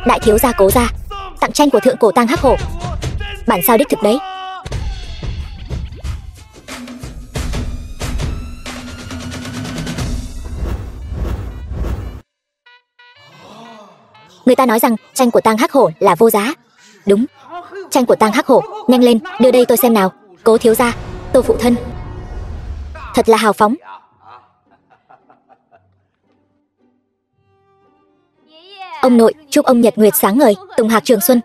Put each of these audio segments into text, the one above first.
Đại thiếu gia Cố gia tặng tranh của thượng cổ tang hắc hổ. Bản sao đích thực đấy. Người ta nói rằng tranh của tang hắc hổ là vô giá. Đúng, tranh của tang hắc hổ. Nhanh lên, đưa đây tôi xem nào. Cố thiếu gia, Tô phụ thân, thật là hào phóng. Ông nội, chúc ông nhật nguyệt sáng ngời, tùng hạc trường xuân.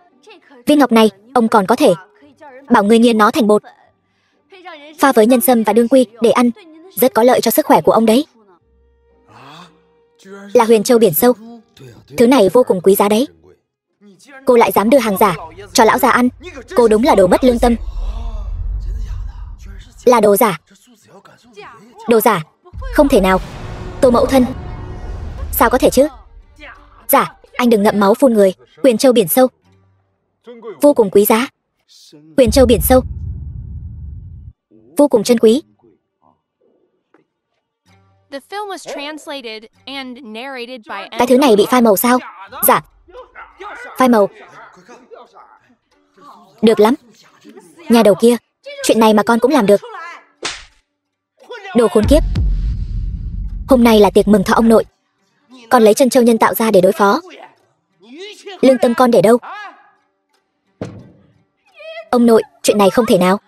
Viên ngọc này, ông còn có thể bảo người nghiền nó thành bột, pha với nhân sâm và đương quy để ăn, rất có lợi cho sức khỏe của ông đấy. Là huyền châu biển sâu. Thứ này vô cùng quý giá đấy. Cô lại dám đưa hàng giả cho lão già ăn. Cô đúng là đồ mất lương tâm. Là đồ giả. Đồ giả, không thể nào. Tô mẫu thân, sao có thể chứ? Giả, anh đừng ngậm máu phun người. Huyền châu biển sâu, vô cùng quý giá. Huyền châu biển sâu, vô cùng chân quý. Cái thứ này bị phai màu sao? Dạ. Phai màu. Được lắm. Nhà đầu kia, chuyện này mà con cũng làm được. Đồ khốn kiếp. Hôm nay là tiệc mừng thọ ông nội, con lấy chân châu nhân tạo ra để đối phó. Lương tâm con để đâu? Ông nội, chuyện này không thể nào.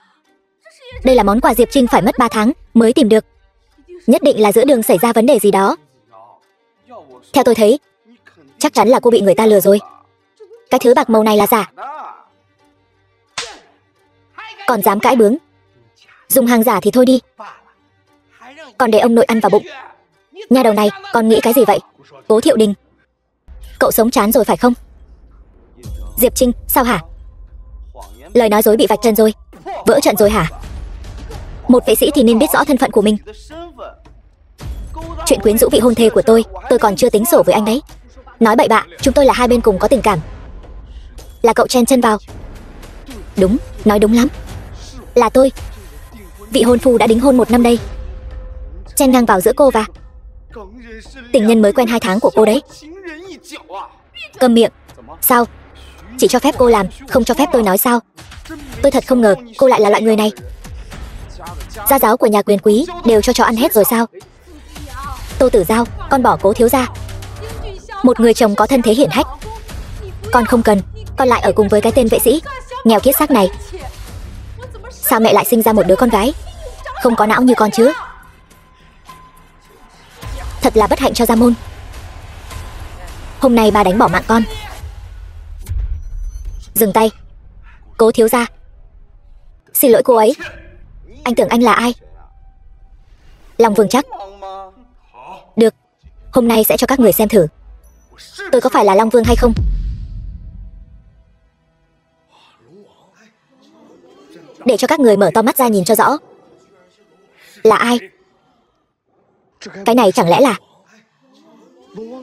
Đây là món quà Diệp Trinh phải mất 3 tháng mới tìm được. Nhất định là giữa đường xảy ra vấn đề gì đó. Theo tôi thấy, chắc chắn là cô bị người ta lừa rồi. Cái thứ bạc màu này là giả. Còn dám cãi bướng. Dùng hàng giả thì thôi đi, còn để ông nội ăn vào bụng. Nhà đầu này, con nghĩ cái gì vậy? Cố Thiệu Đình, cậu sống chán rồi phải không? Diệp Trinh, sao hả? Lời nói dối bị vạch trần rồi. Vỡ trận rồi hả? Một vệ sĩ thì nên biết rõ thân phận của mình. Chuyện quyến rũ vị hôn thê của tôi còn chưa tính sổ với anh đấy. Nói bậy bạ, chúng tôi là hai bên cùng có tình cảm. Là cậu chen chân vào. Đúng, nói đúng lắm. Là tôi. Vị hôn phu đã đính hôn 1 năm đây, chen ngang vào giữa cô và tình nhân mới quen 2 tháng của cô đấy. Câm miệng. Sao? Chỉ cho phép cô làm, không cho phép tôi nói sao? Tôi thật không ngờ cô lại là loại người này. Gia giáo của nhà quyền quý đều cho chó ăn hết rồi sao? Tô Tử Giao, con bỏ Cố thiếu gia, một người chồng có thân thế hiển hách. Con không cần, con lại ở cùng với cái tên vệ sĩ nghèo kiết xác này. Sao mẹ lại sinh ra một đứa con gái không có não như con chứ? Thật là bất hạnh cho gia môn. Hôm nay bà đánh bỏ mạng con. Dừng tay. Cố thiếu gia, xin lỗi cô ấy. Anh tưởng anh là ai? Long Vương chắc. Được, hôm nay sẽ cho các người xem thử tôi có phải là Long Vương hay không. Để cho các người mở to mắt ra nhìn cho rõ. Là ai? Cái này chẳng lẽ là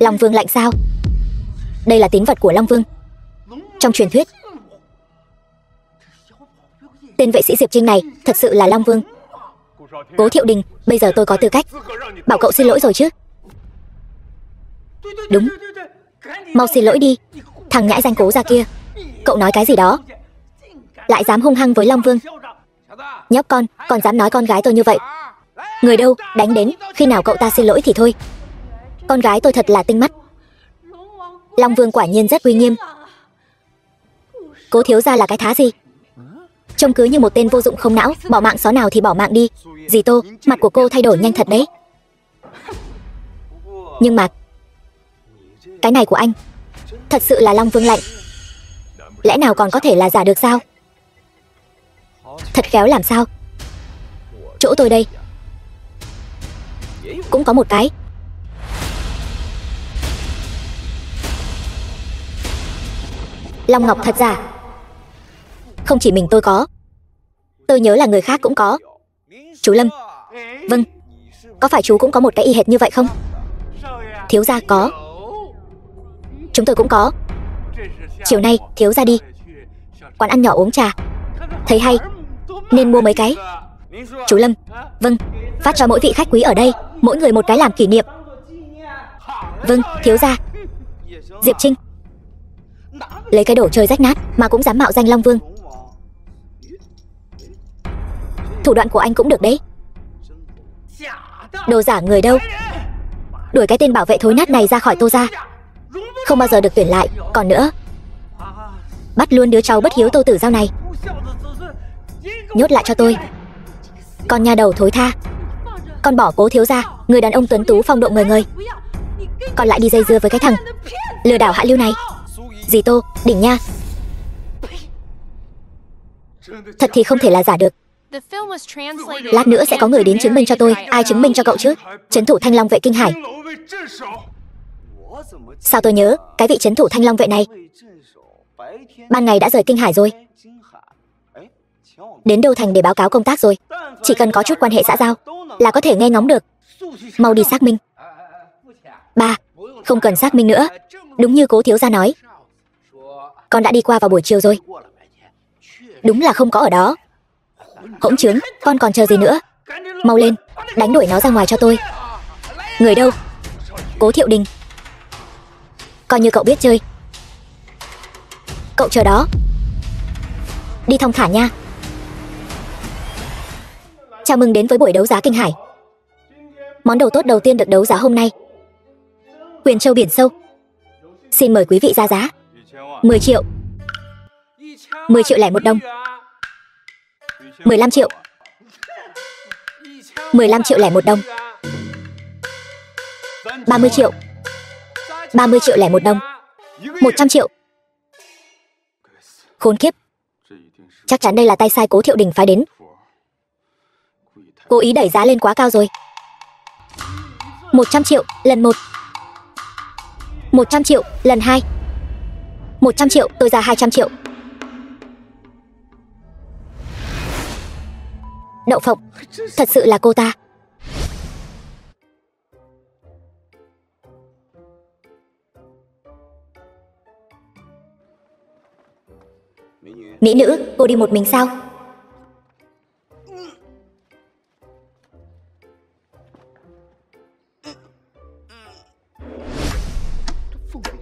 Long Vương lạnh sao? Đây là tín vật của Long Vương. Trong truyền thuyết, tên vệ sĩ Diệp Trinh này thật sự là Long Vương. Cố Thiệu Đình, bây giờ tôi có tư cách bảo cậu xin lỗi rồi chứ? Đúng, mau xin lỗi đi. Thằng nhãi danh Cố gia kia, cậu nói cái gì đó? Lại dám hung hăng với Long Vương. Nhóc con, còn dám nói con gái tôi như vậy. Người đâu, đánh đến khi nào cậu ta xin lỗi thì thôi. Con gái tôi thật là tinh mắt. Long Vương quả nhiên rất uy nghiêm. Cố thiếu gia là cái thá gì? Trông cứ như một tên vô dụng không não, bỏ mạng xó nào thì bỏ mạng đi. Dì Tô, mặt của cô thay đổi nhanh thật đấy. Nhưng mà cái này của anh thật sự là Long Vương lạnh. Lẽ nào còn có thể là giả được sao? Thật khéo làm sao. Chỗ tôi đây cũng có một cái. Long Ngọc thật giả. Không chỉ mình tôi có, tôi nhớ là người khác cũng có. Chú Lâm. Vâng, có phải chú cũng có một cái y hệt như vậy không? Thiếu gia có. Chúng tôi cũng có. Chiều nay thiếu gia đi quán ăn nhỏ uống trà, thấy hay nên mua mấy cái. Chú Lâm. Vâng, phát cho mỗi vị khách quý ở đây mỗi người một cái làm kỷ niệm. Vâng, thiếu gia. Diệp Trinh, Lấy cái đồ chơi rách nát mà cũng dám mạo danh Long Vương. Thủ đoạn của anh cũng được đấy. Đồ giả người đâu? Đuổi cái tên bảo vệ thối nát này ra khỏi Tô gia, không bao giờ được tuyển lại. Còn nữa, bắt luôn đứa cháu bất hiếu Tô Tử Giao này, nhốt lại cho tôi. Con nhà đầu thối tha, con bỏ Cố thiếu gia, người đàn ông tuấn tú phong độ ngời ngời, còn lại đi dây dưa với cái thằng lừa đảo hạ lưu này. Dì Tô, đỉnh nha. Thật thì không thể là giả được. Lát nữa sẽ có người đến chứng minh cho tôi. Ai chứng minh cho cậu chứ? Trấn thủ Thanh Long vệ Kinh Hải. Sao tôi nhớ cái vị trấn thủ Thanh Long vệ này ban ngày đã rời Kinh Hải rồi, đến Đô Thành để báo cáo công tác rồi. Chỉ cần có chút quan hệ xã giao là có thể nghe ngóng được. Mau đi xác minh. Ba, không cần xác minh nữa. Đúng như Cố thiếu gia nói, con đã đi qua vào buổi chiều rồi. Đúng là không có ở đó. Hỗn trướng, con còn chờ gì nữa? Mau lên, đánh đuổi nó ra ngoài cho tôi. Người đâu? Cố Thiệu Đình. Coi như cậu biết chơi. Cậu chờ đó. Đi thong thả nha. Chào mừng đến với buổi đấu giá Kinh Hải. Món đồ tốt đầu tiên được đấu giá hôm nay, Huyền Châu biển sâu. Xin mời quý vị ra giá. 10 triệu. 10 triệu lẻ 1 đồng. 15 triệu. 15 triệu lẻ 1 đồng. 30 triệu. 30 triệu lẻ 1 đồng. 100 triệu. Khốn kiếp. Chắc chắn đây là tay sai Cố Thiệu Đình phái đến. Cố ý đẩy giá lên quá cao rồi. 100 triệu lần 1. 100 triệu lần 2. 100 triệu, tôi ra 200 triệu. Đậu phộng, thật sự là cô ta. Mỹ nữ, cô đi một mình sao?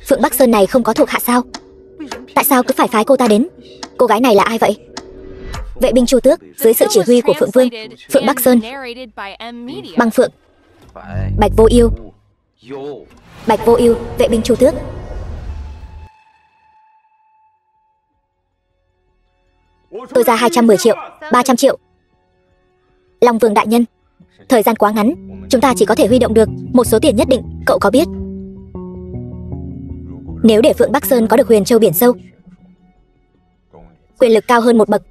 Phượng Bắc Sơn này không có thuộc hạ sao? Tại sao cứ phải phái cô ta đến? Cô gái này là ai vậy? Vệ binh Chu Tước dưới sự chỉ huy của Phượng Vương. Phượng Bắc Sơn. Băng Phượng. Bạch Vô Yêu. Bạch Vô Yêu, vệ binh Chu Tước. Tôi ra 210 triệu. 300 triệu. Long Vương đại nhân, thời gian quá ngắn, chúng ta chỉ có thể huy động được một số tiền nhất định, cậu có biết nếu để Phượng Bắc Sơn có được Huyền Châu biển sâu, quyền lực cao hơn một bậc,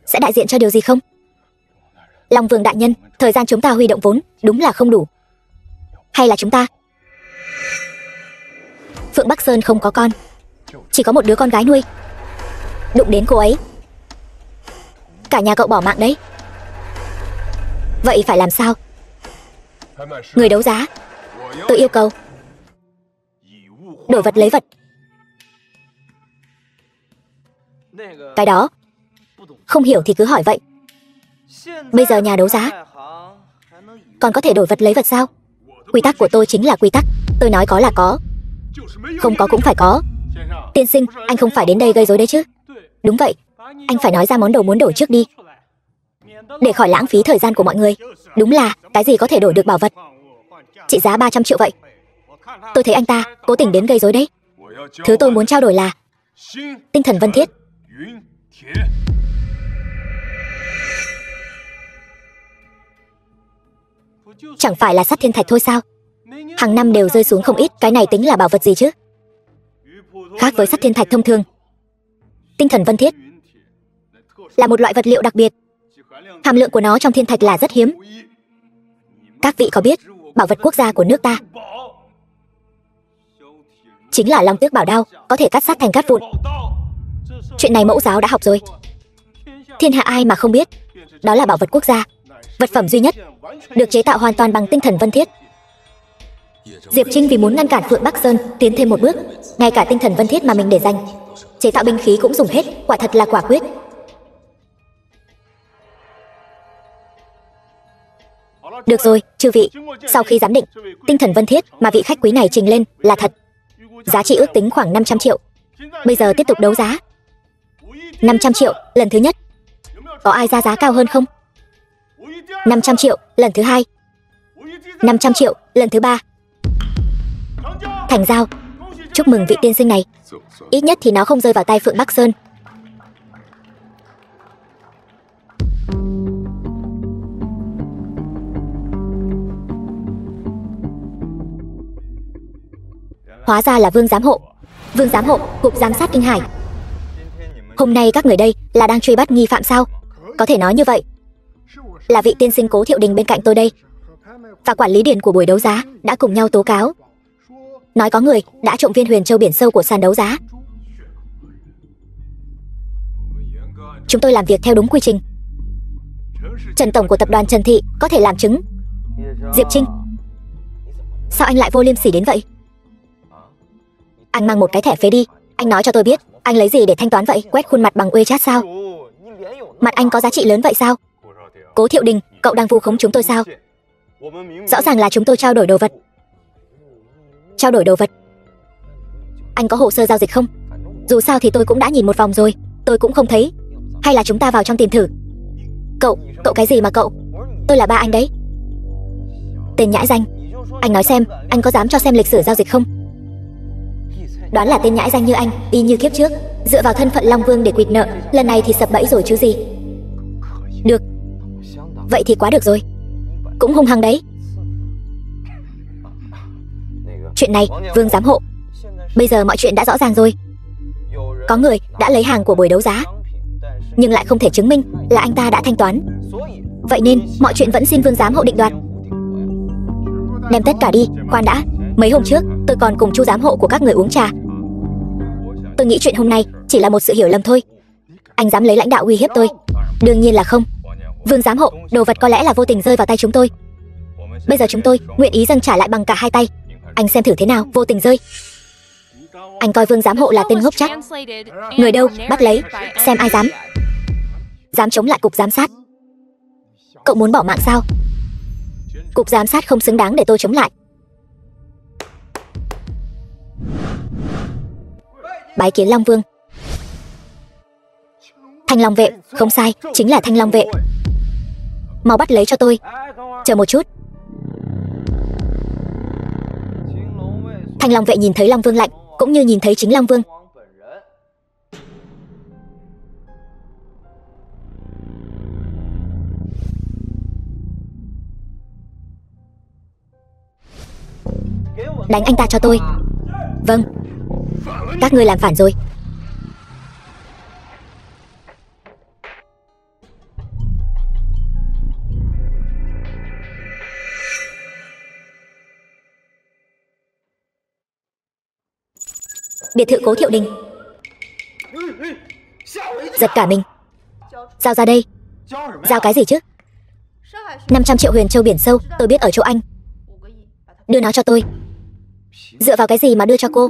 sẽ đại diện cho điều gì không? Long Vương đại nhân, thời gian chúng ta huy động vốn đúng là không đủ. Hay là chúng ta... Phượng Bắc Sơn không có con, chỉ có một đứa con gái nuôi. Đụng đến cô ấy, cả nhà cậu bỏ mạng đấy. Vậy phải làm sao? Người đấu giá, tôi yêu cầu đổi vật lấy vật. Cái đó không hiểu thì cứ hỏi vậy. Bây giờ nhà đấu giá còn có thể đổi vật lấy vật sao? Quy tắc của tôi chính là quy tắc. Tôi nói có là có, không có cũng phải có. Tiên sinh, anh không phải đến đây gây rối đấy chứ? Đúng vậy, anh phải nói ra món đồ muốn đổi trước đi, để khỏi lãng phí thời gian của mọi người. Đúng là cái gì có thể đổi được bảo vật trị giá 300 triệu vậy? Tôi thấy anh ta cố tình đến gây rối đấy. Thứ tôi muốn trao đổi là tinh thần vân thiết. Chẳng phải là sắt thiên thạch thôi sao? Hàng năm đều rơi xuống không ít. Cái này tính là bảo vật gì chứ? Khác với sắt thiên thạch thông thường, tinh thần vân thiết là một loại vật liệu đặc biệt. Hàm lượng của nó trong thiên thạch là rất hiếm. Các vị có biết bảo vật quốc gia của nước ta chính là Long Tước Bảo Đao, có thể cắt sắt thành cát vụn. Chuyện này mẫu giáo đã học rồi, thiên hạ ai mà không biết. Đó là bảo vật quốc gia, vật phẩm duy nhất được chế tạo hoàn toàn bằng tinh thần vân thiết. Diệp Trinh vì muốn ngăn cản Phượng Bắc Sơn tiến thêm một bước, ngay cả tinh thần vân thiết mà mình để dành chế tạo binh khí cũng dùng hết. Quả thật là quả quyết. Được rồi, chư vị, sau khi giám định, tinh thần vân thiết mà vị khách quý này trình lên là thật, giá trị ước tính khoảng 500 triệu. Bây giờ tiếp tục đấu giá. 500 triệu lần thứ nhất. Có ai ra giá cao hơn không? 500 triệu lần thứ hai. 500 triệu lần thứ ba. Thành giao. Chúc mừng vị tiên sinh này. Ít nhất thì nó không rơi vào tay Phượng Bắc Sơn. Hóa ra là Vương giám hộ. Vương giám hộ, cục giám sát Kinh Hải. Hôm nay các người đây là đang truy bắt nghi phạm sao? Có thể nói như vậy. Là vị tiên sinh Cố Thiệu Đình bên cạnh tôi đây, và quản lý điền của buổi đấu giá đã cùng nhau tố cáo, nói có người đã trộm viên huyền châu biển sâu của sàn đấu giá. Chúng tôi làm việc theo đúng quy trình. Trần tổng của tập đoàn Trần Thị có thể làm chứng. Diệp Trinh, sao anh lại vô liêm sỉ đến vậy? Anh mang một cái thẻ phế đi. Anh nói cho tôi biết, anh lấy gì để thanh toán vậy? Quét khuôn mặt bằng WeChat sao? Mặt anh có giá trị lớn vậy sao? Cố Thiệu Đình, cậu đang vu khống chúng tôi sao? Rõ ràng là chúng tôi trao đổi đồ vật. Trao đổi đồ vật? Anh có hồ sơ giao dịch không? Dù sao thì tôi cũng đã nhìn một vòng rồi, tôi cũng không thấy. Hay là chúng ta vào trong tìm thử? Cậu cái gì mà cậu? Tôi là ba anh đấy. Tên nhãi danh. Anh nói xem, anh có dám cho xem lịch sử giao dịch không? Đoán là tên nhãi danh như anh, y như kiếp trước, dựa vào thân phận Long Vương để quỵt nợ, lần này thì sập bẫy rồi chứ gì. Được. Vậy thì quá được rồi. Cũng hung hăng đấy. Chuyện này, Vương giám hộ, bây giờ mọi chuyện đã rõ ràng rồi. Có người đã lấy hàng của buổi đấu giá, nhưng lại không thể chứng minh là anh ta đã thanh toán. Vậy nên, mọi chuyện vẫn xin Vương giám hộ định đoạt. Đem tất cả đi. Khoan đã, mấy hôm trước tôi còn cùng Chu giám hộ của các người uống trà. Tôi nghĩ chuyện hôm nay chỉ là một sự hiểu lầm thôi. Anh dám lấy lãnh đạo uy hiếp tôi? Đương nhiên là không. Vương giám hộ, đồ vật có lẽ là vô tình rơi vào tay chúng tôi. Bây giờ chúng tôi nguyện ý dâng trả lại bằng cả hai tay. Anh xem thử thế nào, vô tình rơi. Anh coi Vương giám hộ là tên ngốc chắc. Người đâu, bắt lấy, xem ai dám chống lại cục giám sát. Cậu muốn bỏ mạng sao? Cục giám sát không xứng đáng để tôi chống lại. Bái kiến Long Vương. Thanh Long vệ, không sai, chính là Thanh Long vệ. Mau bắt lấy cho tôi. Chờ một chút. Thanh Long vệ nhìn thấy Long Vương lạnh, cũng như nhìn thấy chính Long Vương. Đánh anh ta cho tôi. Vâng. Các ngươi làm phản rồi. Biệt thự Cố Thiệu Đình. Giật cả mình. Giao ra đây. Giao cái gì chứ? 500 triệu huyền châu biển sâu, tôi biết ở chỗ anh. Đưa nó cho tôi. Dựa vào cái gì mà đưa cho cô?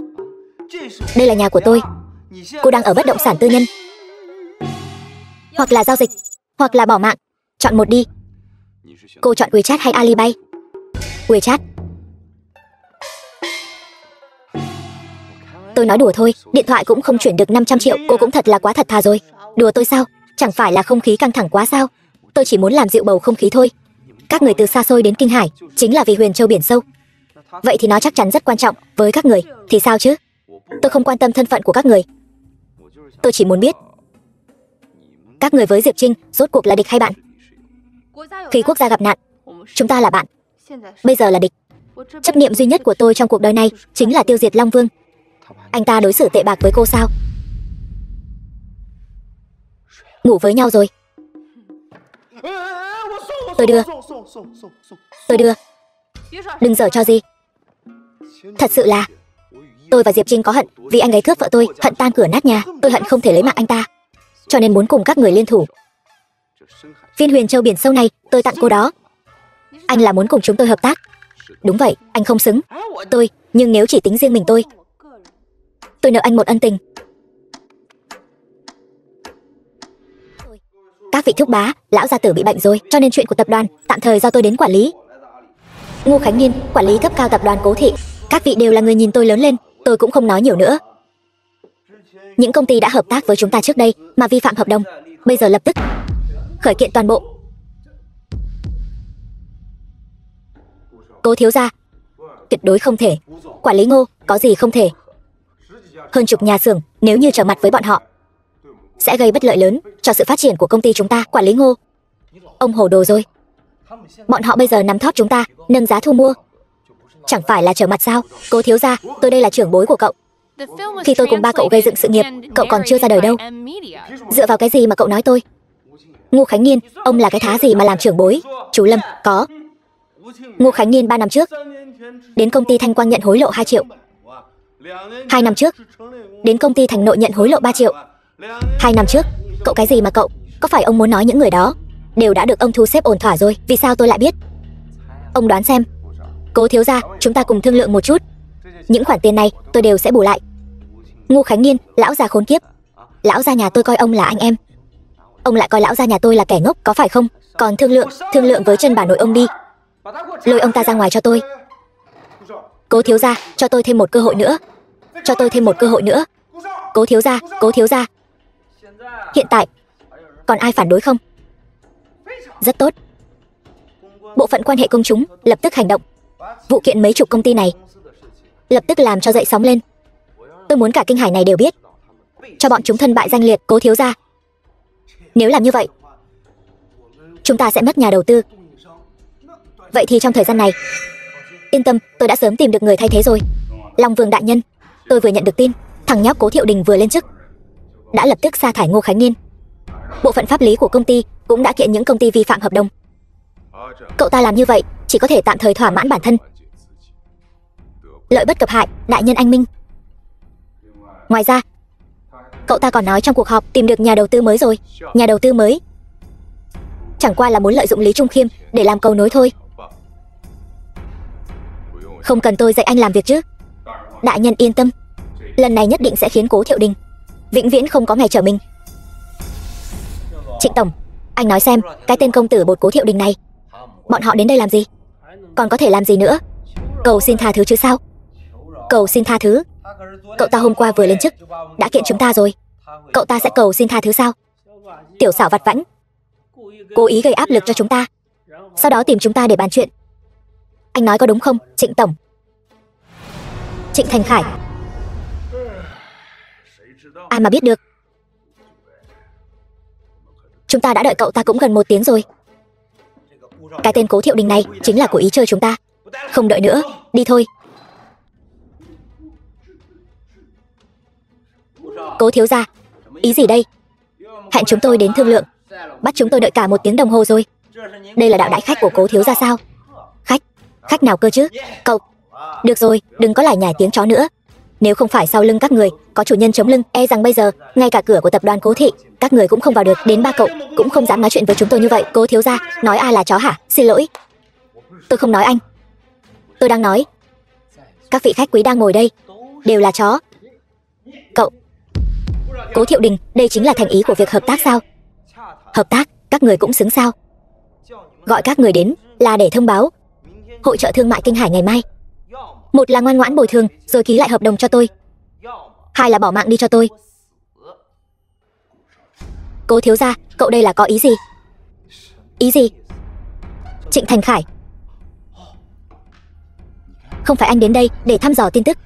Đây là nhà của tôi. Cô đang ở bất động sản tư nhân. Hoặc là giao dịch, hoặc là bỏ mạng. Chọn một đi. Cô chọn WeChat hay Alipay? WeChat. Tôi nói đùa thôi, điện thoại cũng không chuyển được 500 triệu. Cô cũng thật là quá thật thà rồi. Đùa tôi sao? Chẳng phải là không khí căng thẳng quá sao? Tôi chỉ muốn làm dịu bầu không khí thôi. Các người từ xa xôi đến Kinh Hải chính là vì huyền châu biển sâu. Vậy thì nó chắc chắn rất quan trọng với các người. Thì sao chứ? Tôi không quan tâm thân phận của các người. Tôi chỉ muốn biết các người với Diệp Trinh rốt cuộc là địch hay bạn. Khi quốc gia gặp nạn, chúng ta là bạn. Bây giờ là địch. Chấp niệm duy nhất của tôi trong cuộc đời này chính là tiêu diệt Long Vương. Anh ta đối xử tệ bạc với cô sao? Ngủ với nhau rồi. Tôi đưa. Đừng giở cho gì. Thật sự là tôi và Diệp Trinh có hận vì anh ấy cướp vợ tôi, hận tan cửa nát nhà. Tôi hận không thể lấy mạng anh ta, cho nên muốn cùng các người liên thủ. Viên huyền châu biển sâu này tôi tặng cô đó. Anh là muốn cùng chúng tôi hợp tác. Đúng vậy, anh không xứng. Nhưng nếu chỉ tính riêng mình tôi nợ anh một ân tình. Các vị thúc bá, lão gia tử bị bệnh rồi, cho nên chuyện của tập đoàn tạm thời do tôi đến quản lý. Ngô Khánh Niên, quản lý cấp cao tập đoàn Cố Thị. Các vị đều là người nhìn tôi lớn lên, tôi cũng không nói nhiều nữa. Những công ty đã hợp tác với chúng ta trước đây mà vi phạm hợp đồng, bây giờ lập tức khởi kiện toàn bộ. Cố thiếu gia, tuyệt đối không thể. Quản lý Ngô, có gì không thể? Hơn chục nhà xưởng, nếu như trở mặt với bọn họ, sẽ gây bất lợi lớn cho sự phát triển của công ty chúng ta. Quản lý Ngô, ông hồ đồ rồi. Bọn họ bây giờ nắm thóp chúng ta, nâng giá thu mua, chẳng phải là trở mặt sao? Cố thiếu gia, tôi đây là trưởng bối của cậu. Khi tôi cùng ba cậu gây dựng sự nghiệp, cậu còn chưa ra đời đâu. Dựa vào cái gì mà cậu nói tôi? Ngô Khánh Nghiên, ông là cái thá gì mà làm trưởng bối? Chú Lâm, có. Ngô Khánh Nghiên 3 năm trước đến công ty Thanh Quang nhận hối lộ 2 triệu. 2 năm trước đến công ty Thành Nội nhận hối lộ 3 triệu. 2 năm trước, cậu cái gì mà cậu? Có phải ông muốn nói những người đó đều đã được ông thu xếp ổn thỏa rồi? Vì sao tôi lại biết? Ông đoán xem. Cố thiếu gia, chúng ta cùng thương lượng một chút. Những khoản tiền này tôi đều sẽ bù lại. Ngô Khánh Nghiên, lão già khốn kiếp. Lão gia nhà tôi coi ông là anh em, ông lại coi lão gia nhà tôi là kẻ ngốc, có phải không? Còn thương lượng với chân bà nội ông đi. Lôi ông ta ra ngoài cho tôi. Cố thiếu gia, cho tôi thêm một cơ hội nữa. Cho tôi thêm một cơ hội nữa. Cố thiếu gia, cố thiếu gia. Hiện tại còn ai phản đối không? Rất tốt. Bộ phận quan hệ công chúng lập tức hành động. Vụ kiện mấy chục công ty này lập tức làm cho dậy sóng lên. Tôi muốn cả Kinh Hải này đều biết, cho bọn chúng thân bại danh liệt. Cố thiếu gia, nếu làm như vậy, chúng ta sẽ mất nhà đầu tư. Vậy thì trong thời gian này, yên tâm, tôi đã sớm tìm được người thay thế rồi. Long Vương đại nhân, tôi vừa nhận được tin, thằng nhóc Cố Thiệu Đình vừa lên chức, đã lập tức sa thải Ngô Khánh Nghiên. Bộ phận pháp lý của công ty cũng đã kiện những công ty vi phạm hợp đồng. Cậu ta làm như vậy chỉ có thể tạm thời thỏa mãn bản thân, lợi bất cập hại, đại nhân anh minh. Ngoài ra, cậu ta còn nói trong cuộc họp tìm được nhà đầu tư mới rồi. Nhà đầu tư mới chẳng qua là muốn lợi dụng Lý Trung Khiêm để làm cầu nối thôi. Không cần tôi dạy anh làm việc chứ. Đại nhân yên tâm, lần này nhất định sẽ khiến Cố Thiệu Đình vĩnh viễn không có ngày trở mình. Trịnh tổng, anh nói xem, cái tên công tử bột Cố Thiệu Đình này, bọn họ đến đây làm gì? Còn có thể làm gì nữa? Cầu xin tha thứ chứ sao? Cầu xin tha thứ? Cậu ta hôm qua vừa lên chức đã kiện chúng ta rồi, cậu ta sẽ cầu xin tha thứ sao? Tiểu xảo vặt vãnh, cố ý gây áp lực cho chúng ta, sau đó tìm chúng ta để bàn chuyện. Anh nói có đúng không, Trịnh tổng? Trịnh Thành Khải, ai mà biết được. Chúng ta đã đợi cậu ta cũng gần 1 tiếng rồi. Cái tên Cố Thiệu Đình này chính là cố ý chơi chúng ta. Không đợi nữa, đi thôi. Cố thiếu gia, ý gì đây? Hẹn chúng tôi đến thương lượng, bắt chúng tôi đợi cả 1 tiếng đồng hồ rồi. Đây là đạo đại khách của Cố thiếu gia sao? Khách nào cơ chứ? Cậu, được rồi, đừng có lải nhải tiếng chó nữa. Nếu không phải sau lưng các người có chủ nhân chống lưng, e rằng bây giờ ngay cả cửa của tập đoàn Cố thị các người cũng không vào được. Đến ba cậu cũng không dám nói chuyện với chúng tôi như vậy. Cố thiếu gia, nói ai là chó hả? Xin lỗi, tôi không nói anh, tôi đang nói các vị khách quý đang ngồi đây đều là chó. Cậu Cố Thiệu Đình, đây chính là thành ý của việc hợp tác sao? Hợp tác, các người cũng xứng sao? Gọi các người đến là để thông báo hội chợ thương mại Kinh Hải ngày mai. Một là ngoan ngoãn bồi thường rồi ký lại hợp đồng cho tôi, hai là bỏ mạng đi cho tôi. Cố thiếu gia, cậu đây là có ý gì? Ý gì? Trịnh Thành Khải, không phải anh đến đây để thăm dò tin tức,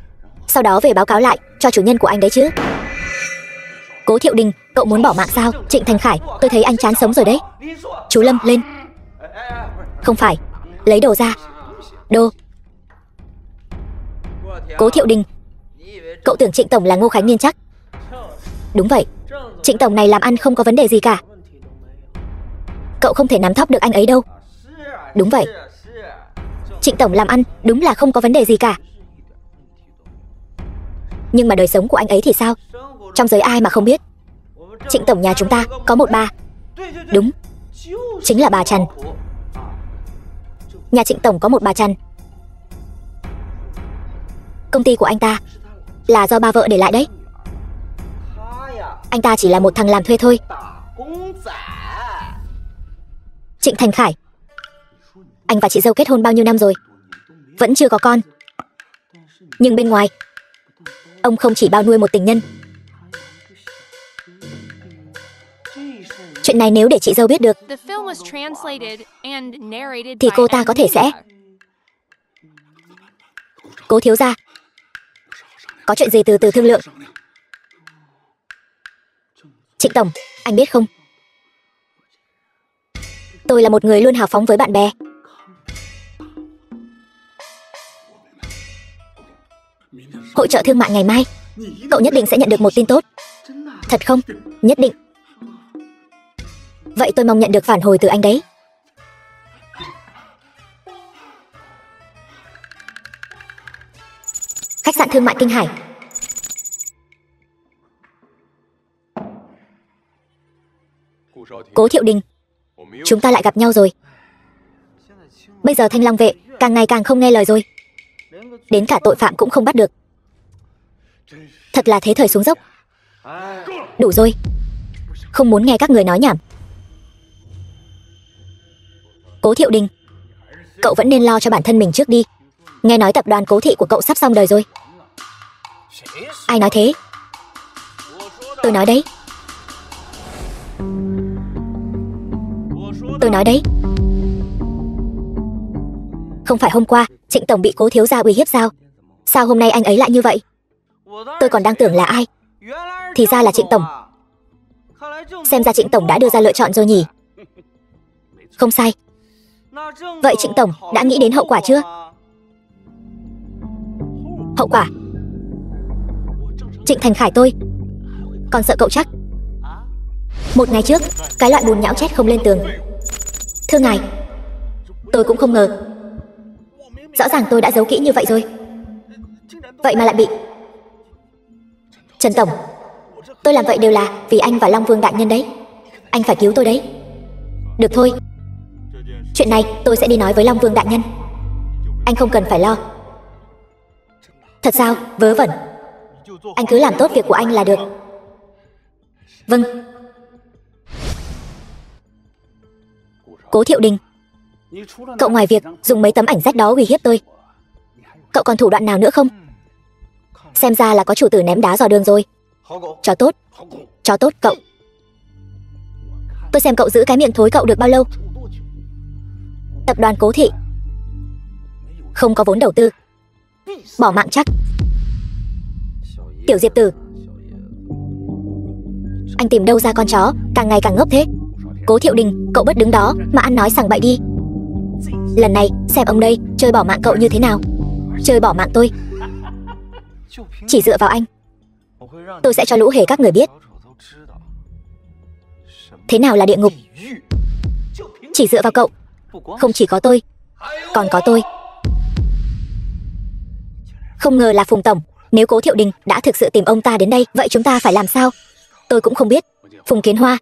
sau đó về báo cáo lại cho chủ nhân của anh đấy chứ? Cố Thiệu Đình, cậu muốn bỏ mạng sao? Trịnh Thành Khải, tôi thấy anh chán sống rồi đấy. Chú Lâm, lên. Không phải, lấy đồ ra. Đồ. Cố Thiệu Đình, cậu tưởng Trịnh tổng là Ngô Khánh Nghiên chắc? Đúng vậy, Trịnh tổng này làm ăn không có vấn đề gì cả. Cậu không thể nắm thóp được anh ấy đâu. Đúng vậy, Trịnh tổng làm ăn đúng là không có vấn đề gì cả. Nhưng mà đời sống của anh ấy thì sao? Trong giới ai mà không biết. Trịnh tổng nhà chúng ta có một bà. Đúng, chính là bà Trần. Nhà Trịnh tổng có một bà Trần. Công ty của anh ta là do ba vợ để lại đấy. Anh ta chỉ là một thằng làm thuê thôi. Trịnh Thành Khải, anh và chị dâu kết hôn bao nhiêu năm rồi, vẫn chưa có con. Nhưng bên ngoài, ông không chỉ bao nuôi một tình nhân, Chuyện này nếu để chị dâu biết được thì cô ta có thể sẽ... Cố thiếu gia, có chuyện gì từ từ thương lượng. Trịnh tổng, anh biết không, tôi là một người luôn hào phóng với bạn bè. Hội chợ thương mại ngày mai, cậu nhất định sẽ nhận được một tin tốt. Thật không? Nhất định. Vậy tôi mong nhận được phản hồi từ anh đấy. Khách sạn thương mại Kinh Hải. Cố Thiệu Đình, chúng ta lại gặp nhau rồi. Bây giờ Thanh Long vệ càng ngày càng không nghe lời rồi. Đến cả tội phạm cũng không bắt được. Thật là thế thời xuống dốc. Đủ rồi. Không muốn nghe các người nói nhảm. Cố Thiệu Đình, cậu vẫn nên lo cho bản thân mình trước đi. Nghe nói tập đoàn Cố Thị của cậu sắp xong đời rồi. Ai nói thế? Tôi nói đấy. Tôi nói đấy. Không phải hôm qua Trịnh tổng bị Cố thiếu gia uy hiếp sao? Sao hôm nay anh ấy lại như vậy? Tôi còn đang tưởng là ai, thì ra là Trịnh tổng. Xem ra Trịnh tổng đã đưa ra lựa chọn rồi nhỉ? Không sai. Vậy Trịnh tổng đã nghĩ đến hậu quả chưa? Hậu quả? Trịnh Thành Khải tôi còn sợ cậu chắc. Một ngày trước, cái loại bùn nhão chết không lên tường. Thưa ngài, tôi cũng không ngờ. Rõ ràng tôi đã giấu kỹ như vậy rồi, vậy mà lại bị... Trần tổng, tôi làm vậy đều là vì anh và Long Vương đại nhân đấy. Anh phải cứu tôi đấy. Được thôi, chuyện này tôi sẽ đi nói với Long Vương đại nhân. Anh không cần phải lo. Thật sao? Vớ vẩn. Anh cứ làm tốt việc của anh là được. Vâng. Cố Thiệu Đình, cậu ngoài việc dùng mấy tấm ảnh rách đó uy hiếp tôi, cậu còn thủ đoạn nào nữa không? Xem ra là có chủ tử ném đá dò đường rồi. Chó tốt. Chó tốt cậu. Tôi xem cậu giữ cái miệng thối cậu được bao lâu. Tập đoàn Cố Thị không có vốn đầu tư, bỏ mạng chắc. Tiểu Diệp Tử, anh tìm đâu ra con chó càng ngày càng ngốc thế? Cố Thiệu Đình, cậu bớt đứng đó mà ăn nói sằng bậy đi. Lần này xem ông đây chơi bỏ mạng cậu như thế nào. Chơi bỏ mạng tôi, chỉ dựa vào anh, tôi sẽ cho lũ hề các người biết thế nào là địa ngục. Chỉ dựa vào cậu, không chỉ có tôi, còn có tôi. Không ngờ là Phùng tổng. Nếu Cố Thiệu Đình đã thực sự tìm ông ta đến đây, vậy chúng ta phải làm sao? Tôi cũng không biết. Phùng Kiến Hoa,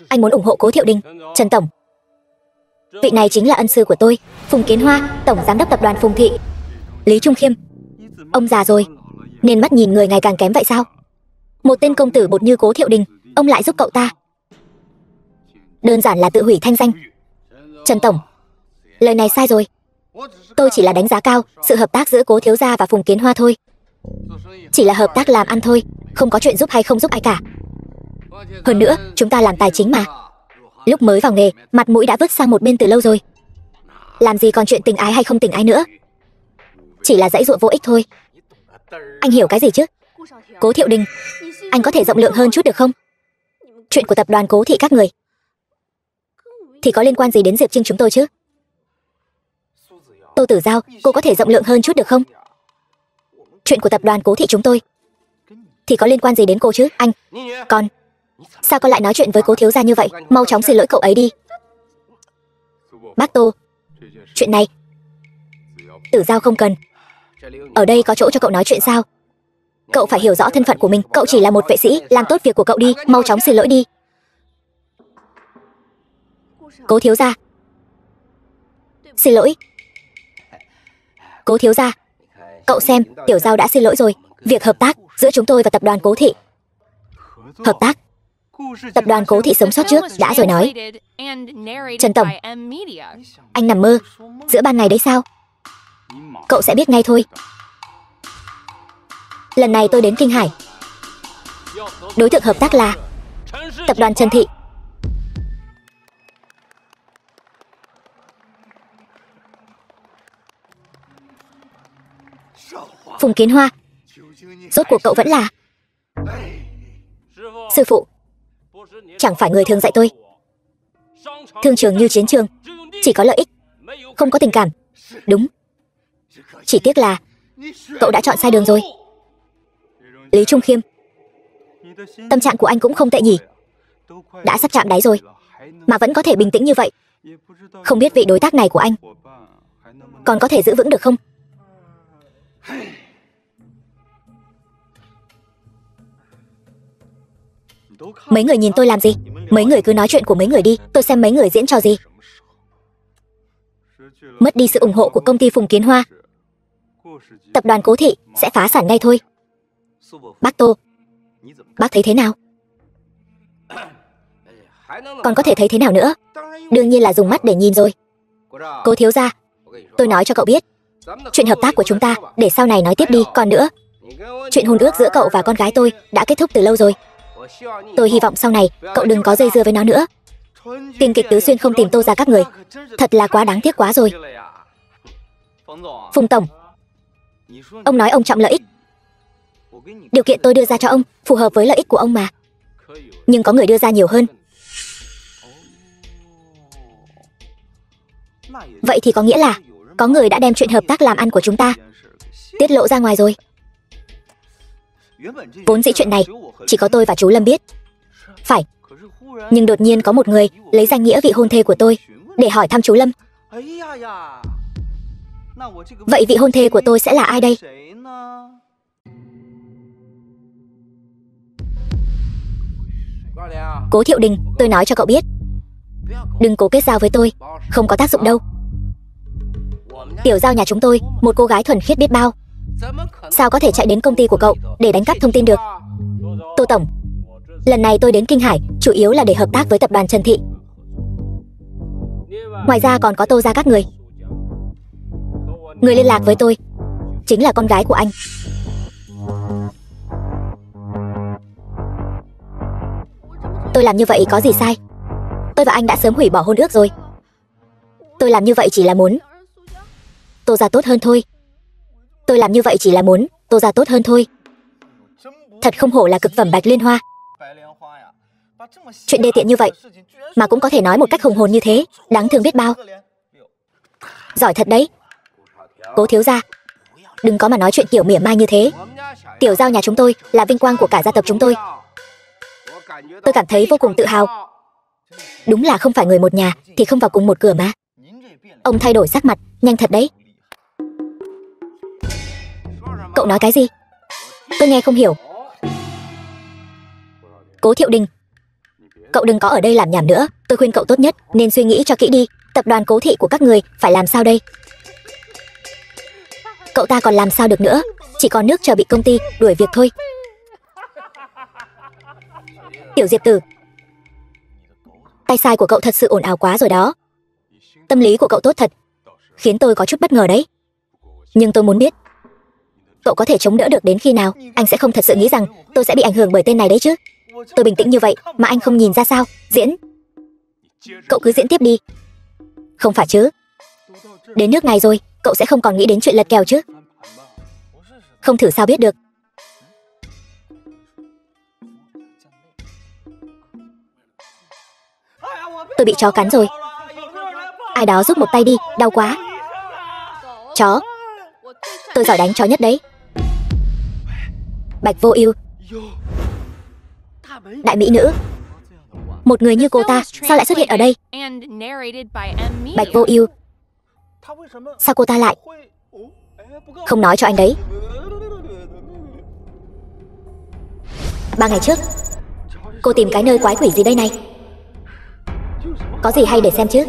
anh muốn ủng hộ Cố Thiệu Đình. Trần tổng, vị này chính là ân sư của tôi, Phùng Kiến Hoa, tổng giám đốc tập đoàn Phùng Thị. Lý Trung Khiêm, ông già rồi nên mắt nhìn người ngày càng kém vậy sao? Một tên công tử bột như Cố Thiệu Đình, ông lại giúp cậu ta? Đơn giản là tự hủy thanh danh. Trần tổng, lời này sai rồi. Tôi chỉ là đánh giá cao sự hợp tác giữa Cố thiếu gia và Phùng Kiến Hoa thôi. Chỉ là hợp tác làm ăn thôi, không có chuyện giúp hay không giúp ai cả. Hơn nữa, chúng ta làm tài chính mà. Lúc mới vào nghề, mặt mũi đã vứt sang một bên từ lâu rồi. Làm gì còn chuyện tình ái hay không tình ái nữa. Chỉ là giãy giụa vô ích thôi. Anh hiểu cái gì chứ? Cố Thiệu Đình, anh có thể rộng lượng hơn chút được không? Chuyện của tập đoàn Cố Thị các người thì có liên quan gì đến Diệp Trinh chúng tôi chứ? Tô Tử Giao, cô có thể rộng lượng hơn chút được không? Chuyện của tập đoàn Cố Thị chúng tôi thì có liên quan gì đến cô chứ? Anh, con, sao con lại nói chuyện với Cố thiếu gia như vậy? Mau chóng xin lỗi cậu ấy đi. Bác Tô, chuyện này Tử Giao không cần. Ở đây có chỗ cho cậu nói chuyện sao? Cậu phải hiểu rõ thân phận của mình. Cậu chỉ là một vệ sĩ, làm tốt việc của cậu đi. Mau chóng xin lỗi đi. Cố thiếu gia, xin lỗi. Cố thiếu gia, cậu xem, Tiểu Giao đã xin lỗi rồi. Việc hợp tác giữa chúng tôi và tập đoàn Cố Thị. Hợp tác? Tập đoàn Cố Thị sống sót trước đã rồi nói. Trần tổng, anh nằm mơ giữa ban ngày đấy sao? Cậu sẽ biết ngay thôi. Lần này tôi đến Kinh Hải, đối tượng hợp tác là tập đoàn Trần Thị. Phùng Kiến Hoa, rốt cuộc cậu vẫn là... Sư phụ, chẳng phải người thường dạy tôi, thương trường như chiến trường, chỉ có lợi ích, không có tình cảm. Đúng, chỉ tiếc là cậu đã chọn sai đường rồi. Lý Trung Khiêm, tâm trạng của anh cũng không tệ nhỉ? Đã sắp chạm đáy rồi mà vẫn có thể bình tĩnh như vậy. Không biết vị đối tác này của anh còn có thể giữ vững được không? Mấy người nhìn tôi làm gì? Mấy người cứ nói chuyện của mấy người đi, tôi xem mấy người diễn trò gì. Mất đi sự ủng hộ của công ty Phùng Kiến Hoa, tập đoàn Cố Thị sẽ phá sản ngay thôi. Bác Tô, bác thấy thế nào? Còn có thể thấy thế nào nữa? Đương nhiên là dùng mắt để nhìn rồi. Cố thiếu gia, tôi nói cho cậu biết, chuyện hợp tác của chúng ta để sau này nói tiếp đi. Còn nữa, chuyện hôn ước giữa cậu và con gái tôi đã kết thúc từ lâu rồi. Tôi hy vọng sau này cậu đừng có dây dưa với nó nữa. Kinh kịch Tứ Xuyên không tìm Tô ra các người, thật là quá đáng tiếc quá rồi. Phùng tổng, ông nói ông trọng lợi ích. Điều kiện tôi đưa ra cho ông phù hợp với lợi ích của ông mà. Nhưng có người đưa ra nhiều hơn. Vậy thì có nghĩa là có người đã đem chuyện hợp tác làm ăn của chúng ta tiết lộ ra ngoài rồi. Vốn dĩ chuyện này chỉ có tôi và chú Lâm biết. Phải. Nhưng đột nhiên có một người lấy danh nghĩa vị hôn thê của tôi để hỏi thăm chú Lâm. Vậy vị hôn thê của tôi sẽ là ai đây? Cố Thiệu Đình, tôi nói cho cậu biết, đừng cố kết giao với tôi, không có tác dụng đâu. Tiểu Giao nhà chúng tôi, một cô gái thuần khiết biết bao, sao có thể chạy đến công ty của cậu để đánh cắp thông tin được? Tô tổng, lần này tôi đến Kinh Hải chủ yếu là để hợp tác với tập đoàn Trần Thị. Ngoài ra còn có Tô ra các người. Người liên lạc với tôi chính là con gái của anh. Tôi làm như vậy có gì sai? Tôi và anh đã sớm hủy bỏ hôn ước rồi. Tôi làm như vậy chỉ là muốn Tô ra tốt hơn thôi. Tôi làm như vậy chỉ là muốn Tô ra tốt hơn thôi. Thật không hổ là cực phẩm Bạch Liên Hoa. Chuyện đê tiện như vậy mà cũng có thể nói một cách hùng hồn như thế, đáng thương biết bao. Giỏi thật đấy. Cố thiếu gia, đừng có mà nói chuyện kiểu mỉa mai như thế. Tiểu Giao nhà chúng tôi là vinh quang của cả gia tộc chúng tôi. Tôi cảm thấy vô cùng tự hào. Đúng là không phải người một nhà thì không vào cùng một cửa mà. Ông thay đổi sắc mặt nhanh thật đấy. Cậu nói cái gì? Tôi nghe không hiểu. Cố Thiệu Đình, cậu đừng có ở đây làm nhảm nữa. Tôi khuyên cậu tốt nhất nên suy nghĩ cho kỹ đi. Tập đoàn Cố Thị của các người phải làm sao đây? Cậu ta còn làm sao được nữa, chỉ còn nước chờ bị công ty đuổi việc thôi. Tiểu Diệp Tử, tay sai của cậu thật sự ồn ào quá rồi đó. Tâm lý của cậu tốt thật, khiến tôi có chút bất ngờ đấy. Nhưng tôi muốn biết, cậu có thể chống đỡ được đến khi nào? Anh sẽ không thật sự nghĩ rằng tôi sẽ bị ảnh hưởng bởi tên này đấy chứ? Tôi bình tĩnh như vậy mà anh không nhìn ra sao? Diễn, cậu cứ diễn tiếp đi. Không phải chứ? Đến nước này rồi, cậu sẽ không còn nghĩ đến chuyện lật kèo chứ? Không thử sao biết được. Tôi bị chó cắn rồi. Ai đó giúp một tay đi, đau quá. Chó, tôi giỏi đánh chó nhất đấy. Bạch Vô Ưu, đại mỹ nữ. Một người như cô ta sao lại xuất hiện ở đây? Bạch Vô Ưu, sao cô ta lại không nói cho anh đấy? 3 ngày trước, cô tìm cái nơi quái quỷ gì đây này? Có gì hay để xem chứ?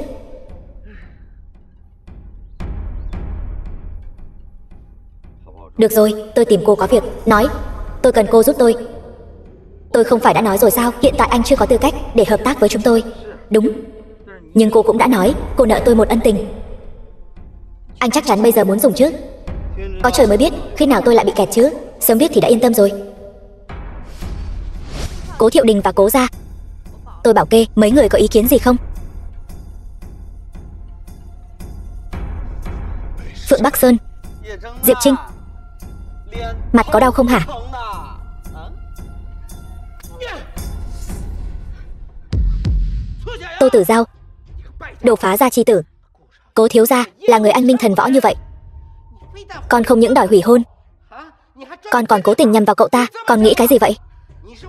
Được rồi, tôi tìm cô có việc. Nói, tôi cần cô giúp tôi. Tôi không phải đã nói rồi sao? Hiện tại anh chưa có tư cách để hợp tác với chúng tôi. Đúng, nhưng cô cũng đã nói cô nợ tôi một ân tình. Anh chắc chắn bây giờ muốn dùng chứ? Có trời mới biết khi nào tôi lại bị kẹt chứ. Sớm biết thì đã yên tâm rồi. Cố Thiệu Đình và Cố gia, tôi bảo kê, mấy người có ý kiến gì không? Phượng Bắc Sơn, Diệp Trinh, Mặt có đau không hả? Tô Tử Giao, đồ phá gia chi tử. Cố thiếu gia là người anh minh thần võ như vậy, con không những đòi hủy hôn, con còn cố tình nhằm vào cậu ta. Con nghĩ cái gì vậy?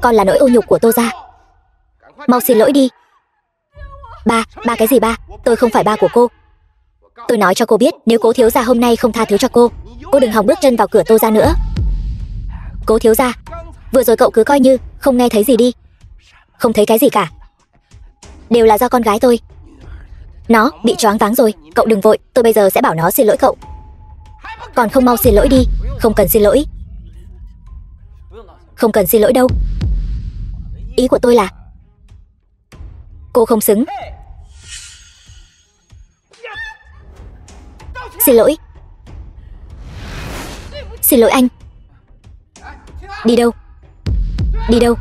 Con là nỗi ô nhục của Tô gia. Mau xin lỗi đi. Ba cái gì ba? Tôi không phải ba của cô. Tôi nói cho cô biết, nếu Cố thiếu gia hôm nay không tha thứ cho cô đừng hòng bước chân vào cửa Tô gia nữa. Cố thiếu gia, vừa rồi cậu cứ coi như không nghe thấy gì đi. Không thấy cái gì cả. Đều là do con gái tôi. Nó bị choáng váng rồi. Cậu đừng vội, tôi bây giờ sẽ bảo nó xin lỗi cậu. Còn không mau xin lỗi đi. Không cần xin lỗi. Không cần xin lỗi đâu. Ý của tôi là cô không xứng. Xin lỗi. Xin lỗi anh. Đi đâu? Đi đâu?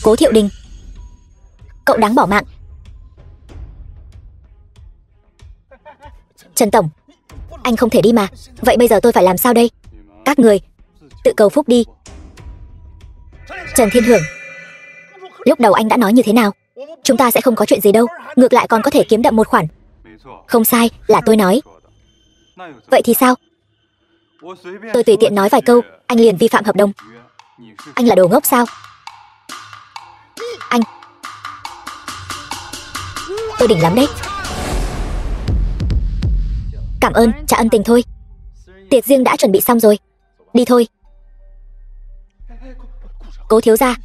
Cố Thiệu Đình, cậu đáng bỏ mạng. Trần tổng, anh không thể đi mà. Vậy bây giờ tôi phải làm sao đây? Các người tự cầu phúc đi. Trần Thiên Hưởng, lúc đầu anh đã nói như thế nào? Chúng ta sẽ không có chuyện gì đâu, ngược lại còn có thể kiếm đậm một khoản. Không sai, là tôi nói. Vậy thì sao? Tôi tùy tiện nói vài câu, anh liền vi phạm hợp đồng. Anh là đồ ngốc sao? Anh, tôi đỉnh lắm đấy. Cảm ơn, trả ân tình thôi. Tiệc riêng đã chuẩn bị xong rồi. Đi thôi. Cố thiếu gia,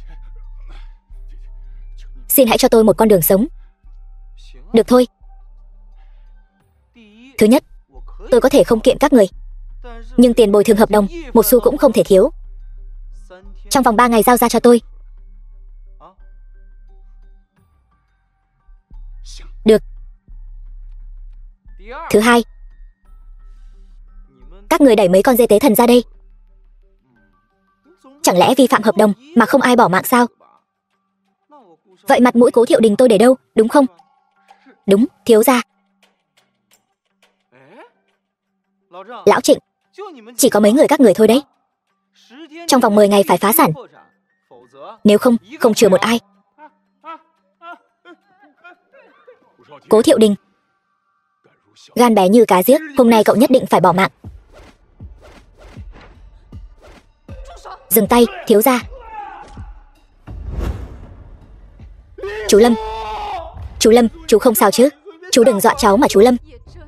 xin hãy cho tôi một con đường sống. Được thôi. Thứ nhất, tôi có thể không kiện các người, nhưng tiền bồi thường hợp đồng một xu cũng không thể thiếu. Trong vòng 3 ngày giao ra cho tôi. Được. Thứ hai, các người đẩy mấy con dê tế thần ra đây. Chẳng lẽ vi phạm hợp đồng mà không ai bỏ mạng sao? Vậy mặt mũi Cố Thiệu Đình tôi để đâu, đúng không? Đúng, thiếu gia. Lão Trịnh, chỉ có mấy người các người thôi đấy. Trong vòng 10 ngày phải phá sản. Nếu không, không chừa một ai. Cố Thiệu Đình, gan bé như cá giếc, hôm nay cậu nhất định phải bỏ mạng. Dừng tay, thiếu gia. Chú Lâm, chú Lâm, chú không sao chứ? Chú đừng dọa cháu mà chú Lâm.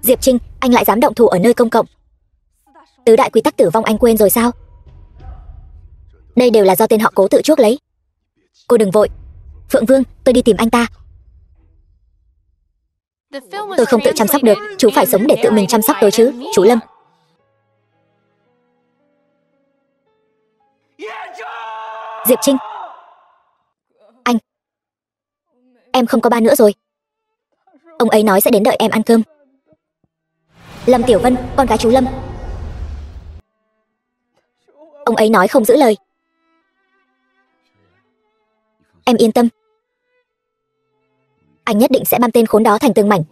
Diệp Trinh, anh lại dám động thủ ở nơi công cộng. Tứ đại quy tắc tử vong anh quên rồi sao? Đây đều là do tên họ Cố tự chuốc lấy. Cô đừng vội. Phượng Vương, tôi đi tìm anh ta. Tôi không tự chăm sóc được, chú phải sống để tự mình chăm sóc tôi chứ, chú Lâm. Diệp Trinh, anh, em không có ba nữa rồi. Ông ấy nói sẽ đến đợi em ăn cơm. Lâm Tiểu Vân, con gái chú Lâm. Ông ấy nói không giữ lời. Em yên tâm, anh nhất định sẽ băm tên khốn đó thành từng mảnh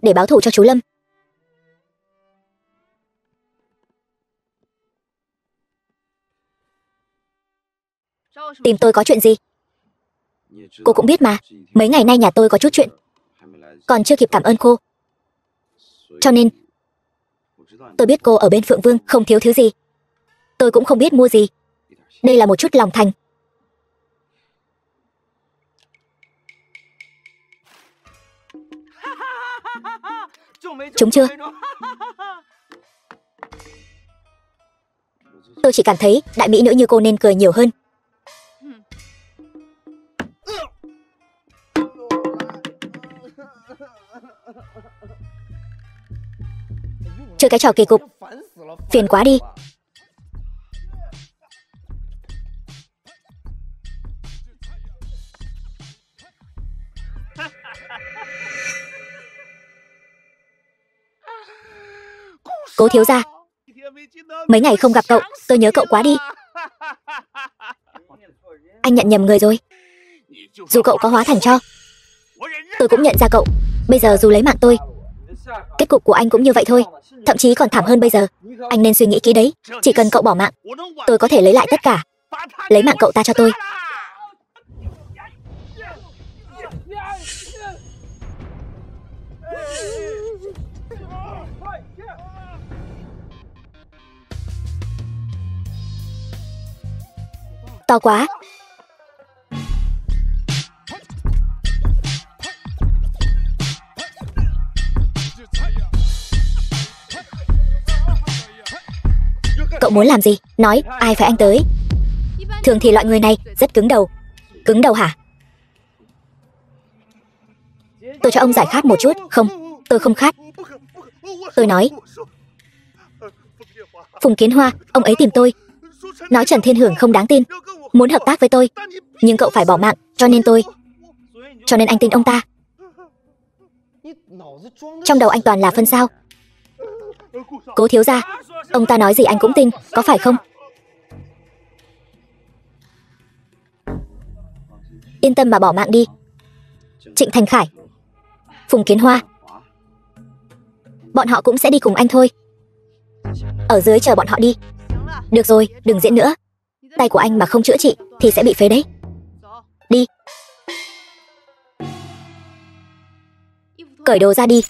để báo thù cho chú Lâm. Tìm tôi có chuyện gì? Cô cũng biết mà, mấy ngày nay nhà tôi có chút chuyện, còn chưa kịp cảm ơn cô. Cho nên tôi biết cô ở bên Phượng Vương không thiếu thứ gì. Tôi cũng không biết mua gì. Đây là một chút lòng thành. Chúng chưa? Tôi chỉ cảm thấy đại mỹ nữ như cô nên cười nhiều hơn. Chơi cái trò kỳ cục, phiền quá đi. Cố thiếu gia, mấy ngày không gặp cậu, tôi nhớ cậu quá đi. Anh nhận nhầm người rồi. Dù cậu có hóa thành tro, tôi cũng nhận ra cậu. Bây giờ dù lấy mạng tôi, Kết cục của anh cũng như vậy thôi, thậm chí còn thảm hơn bây giờ. Anh nên suy nghĩ kỹ đấy. Chỉ cần cậu bỏ mạng, tôi có thể lấy lại tất cả. Lấy mạng cậu ta cho tôi. To quá. Cậu muốn làm gì? Nói, ai phải anh tới? Thường thì loại người này rất cứng đầu. Cứng đầu hả? Tôi cho ông giải khát một chút. Không, tôi không khát. Tôi nói. Phùng Kiến Hoa, ông ấy tìm tôi, nói Trần Thiên Hưởng không đáng tin, muốn hợp tác với tôi, nhưng cậu phải bỏ mạng, cho nên anh tin ông ta. Trong đầu anh toàn là phân sao. Cố thiếu gia, ông ta nói gì anh cũng tin, có phải không? Yên tâm mà bỏ mạng đi. Trịnh Thành Khải, Phùng Kiến Hoa, bọn họ cũng sẽ đi cùng anh thôi. Ở dưới chờ bọn họ đi. Được rồi, đừng diễn nữa. Tay của anh mà không chữa trị thì sẽ bị phế đấy. Đi. Cởi đồ ra đi.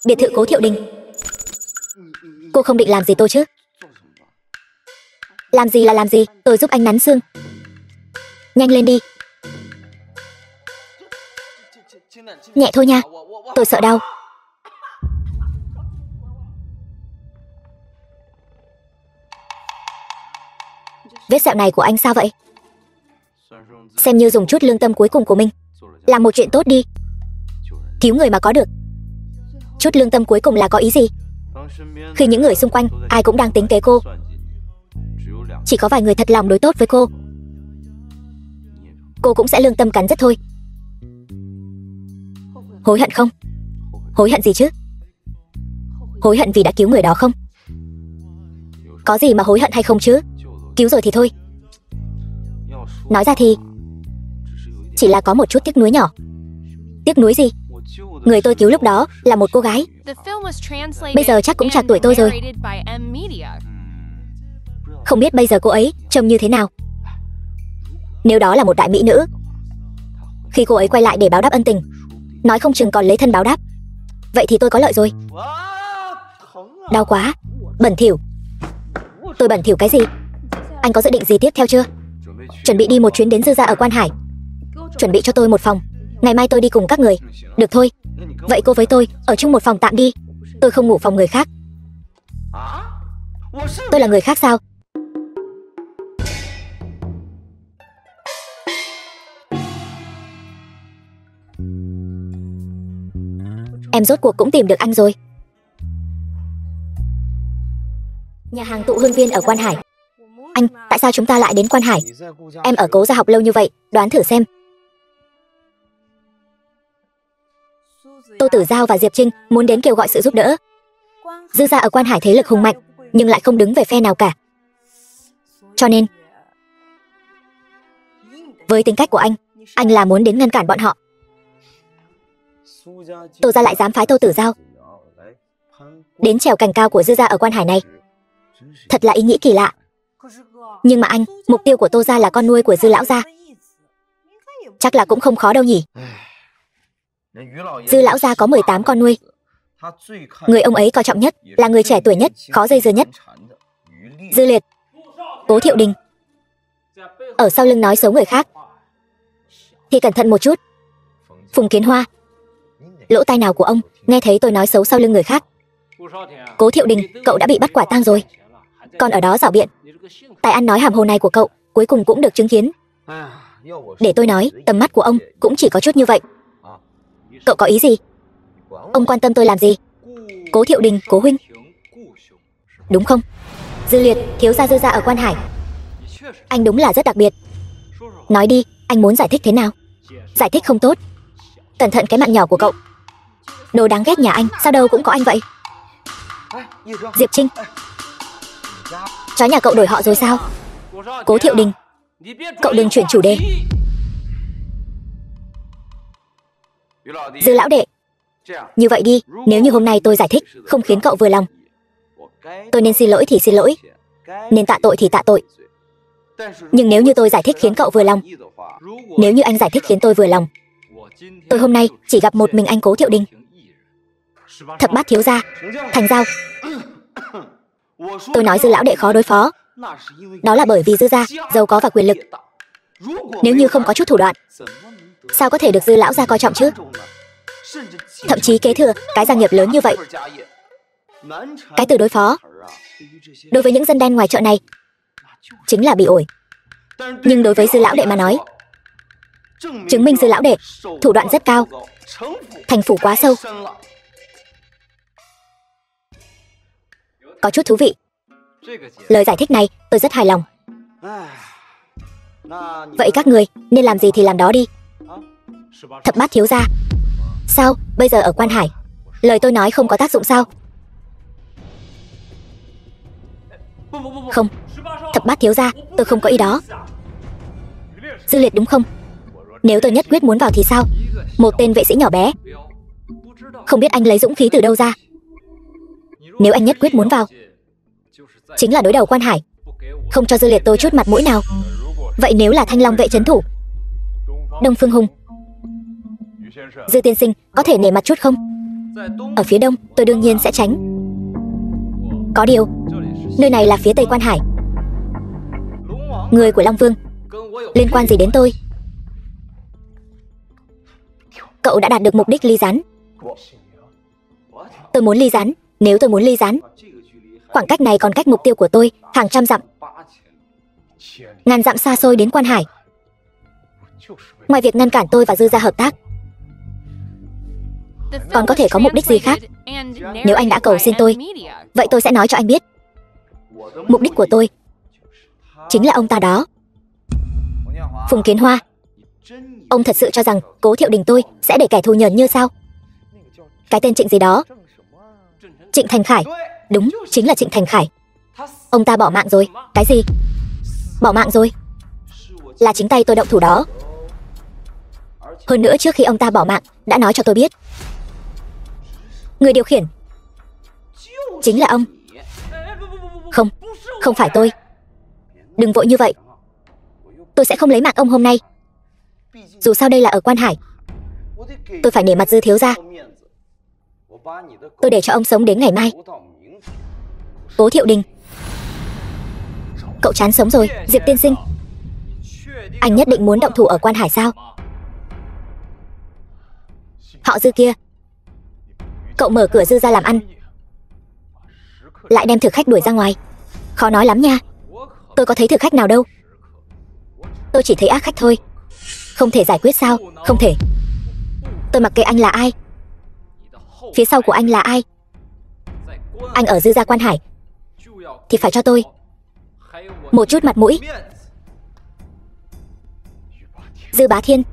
Biệt thự Cố Thiệu Đình. Cô không định làm gì tôi chứ? Làm gì là làm gì, tôi giúp anh nắn xương. Nhanh lên đi. Nhẹ thôi nha, tôi sợ đau. Vết sẹo này của anh sao vậy? Xem như dùng chút lương tâm cuối cùng của mình, làm một chuyện tốt đi. Cứu người mà có được. Chút lương tâm cuối cùng là có ý gì? Khi những người xung quanh ai cũng đang tính kế cô, chỉ có vài người thật lòng đối tốt với cô cũng sẽ lương tâm cắn rứt thôi. Hối hận không? Hối hận gì chứ? Hối hận vì đã cứu người đó không? Có gì mà hối hận hay không chứ? Cứu rồi thì thôi. Nói ra thì chỉ là có một chút tiếc nuối nhỏ. Tiếc nuối gì? Người tôi cứu lúc đó là một cô gái, bây giờ chắc cũng trạc tuổi tôi rồi. Không biết bây giờ cô ấy trông như thế nào. Nếu đó là một đại mỹ nữ, khi cô ấy quay lại để báo đáp ân tình, nói không chừng còn lấy thân báo đáp, vậy thì tôi có lợi rồi. Đau quá. Bẩn thỉu. Tôi bẩn thỉu cái gì? Anh có dự định gì tiếp theo chưa? Chuẩn bị đi một chuyến đến Dư gia ở Quan Hải. Chuẩn bị cho tôi một phòng, ngày mai tôi đi cùng các người. Được thôi. Vậy cô với tôi ở chung một phòng tạm đi. Tôi không ngủ phòng người khác. Tôi là người khác sao? Em rốt cuộc cũng tìm được anh rồi. Nhà hàng Tụ Hương Viên ở Quan Hải. Anh, tại sao chúng ta lại đến Quan Hải? Em ở Cố gia học lâu như vậy, đoán thử xem. Tô Tử Giao và Diệp Trinh muốn đến kêu gọi sự giúp đỡ. Dư gia ở Quan Hải thế lực hùng mạnh, nhưng lại không đứng về phe nào cả. Cho nên, với tính cách của anh là muốn đến ngăn cản bọn họ. Tô gia lại dám phái Tô Tử Giao đến trèo cành cao của Dư gia ở Quan Hải này. Thật là ý nghĩ kỳ lạ. Nhưng mà anh, mục tiêu của Tô gia là con nuôi của Dư lão gia. Chắc là cũng không khó đâu nhỉ. Dư lão gia có 18 con nuôi. Người ông ấy coi trọng nhất là người trẻ tuổi nhất, khó dây dưa nhất. Dư Liệt, Cố Thiệu Đình, ở sau lưng nói xấu người khác thì cẩn thận một chút. Phùng Kiến Hoa, lỗ tai nào của ông nghe thấy tôi nói xấu sau lưng người khác? Cố Thiệu Đình, cậu đã bị bắt quả tang rồi, còn ở đó rảo biện. Tài ăn nói hàm hồ này của cậu cuối cùng cũng được chứng kiến. Để tôi nói, tầm mắt của ông cũng chỉ có chút như vậy. Cậu có ý gì? Ông quan tâm tôi làm gì? Cố Thiệu Đình, Cố huynh, đúng không? Dư Liệt, thiếu gia Dư gia ở Quan Hải. Anh đúng là rất đặc biệt. Nói đi, anh muốn giải thích thế nào? Giải thích không tốt. Cẩn thận cái mạng nhỏ của cậu. Đồ đáng ghét nhà anh, sao đâu cũng có anh vậy? Diệp Trinh, chó nhà cậu đổi họ rồi sao? Cố Thiệu Đình, cậu đừng chuyển chủ đề. Dư lão đệ, Như vậy đi, nếu như hôm nay tôi giải thích không khiến cậu vừa lòng, tôi nên xin lỗi thì xin lỗi, nên tạ tội thì tạ tội. Nhưng nếu như tôi giải thích khiến cậu vừa lòng, nếu như anh giải thích khiến tôi vừa lòng, tôi hôm nay chỉ gặp một mình anh Cố Thiệu Đình. Thập bát thiếu gia, thành giao. Tôi nói Dư lão đệ khó đối phó, đó là bởi vì Dư gia giàu có và quyền lực. Nếu như không có chút thủ đoạn, sao có thể được Dư lão gia coi trọng chứ? Thậm chí kế thừa cái gia nghiệp lớn như vậy. Cái từ đối phó đối với những dân đen ngoài chợ này chính là bị ổi. Nhưng đối với Dư lão đệ mà nói, chứng minh Dư lão đệ thủ đoạn rất cao, thành phủ quá sâu. Có chút thú vị. Lời giải thích này tôi rất hài lòng. Vậy các người nên làm gì thì làm đó đi. Thập bát thiếu gia, sao bây giờ ở Quan Hải lời tôi nói không có tác dụng sao? Không, thập bát thiếu gia, tôi không có ý đó. Dư Liệt đúng không? Nếu tôi nhất quyết muốn vào thì sao? Một tên vệ sĩ nhỏ bé, không biết anh lấy dũng khí từ đâu ra. Nếu anh nhất quyết muốn vào, chính là đối đầu Quan Hải, không cho Dư Liệt tôi chút mặt mũi nào. Vậy nếu là Thanh Long vệ trấn thủ Đông Phương Hùng, Dư tiên sinh có thể nể mặt chút không? Ở phía đông tôi đương nhiên sẽ tránh. Có điều nơi này là phía tây Quan Hải, người của Long Vương liên quan gì đến tôi? Cậu đã đạt được mục đích ly gián. Tôi muốn ly gián. Nếu tôi muốn ly gián, khoảng cách này còn cách mục tiêu của tôi hàng trăm dặm, ngàn dặm xa xôi đến Quan Hải. Ngoài việc ngăn cản tôi và Dư gia hợp tác, còn có thể có mục đích gì khác. Nếu anh đã cầu xin tôi, vậy tôi sẽ nói cho anh biết. Mục đích của tôi chính là ông ta đó, Phùng Kiến Hoa. Ông thật sự cho rằng Cố Thiệu Đình tôi sẽ để kẻ thù nhờn như sao? Cái tên Trịnh gì đó. Trịnh Thành Khải. Đúng, chính là Trịnh Thành Khải. Ông ta bỏ mạng rồi. Cái gì? Bỏ mạng rồi? Là chính tay tôi động thủ đó. Hơn nữa trước khi ông ta bỏ mạng đã nói cho tôi biết người điều khiển chính là ông. Không, không phải tôi. Đừng vội như vậy. Tôi sẽ không lấy mạng ông hôm nay. Dù sao đây là ở Quan Hải, tôi phải nể mặt Dư thiếu gia. Tôi để cho ông sống đến ngày mai. Cố Thiệu Đình, cậu chán sống rồi. Diệp tiên sinh, anh nhất định muốn động thủ ở Quan Hải sao? Họ Dư kia, cậu mở cửa Dư ra làm ăn, lại đem thực khách đuổi ra ngoài, khó nói lắm nha. Tôi có thấy thực khách nào đâu. Tôi chỉ thấy ác khách thôi. Không thể giải quyết sao? Không thể. Tôi mặc kệ anh là ai, phía sau của anh là ai. Anh ở Dư gia Quan Hải thì phải cho tôi một chút mặt mũi. Dư Bá Thiên,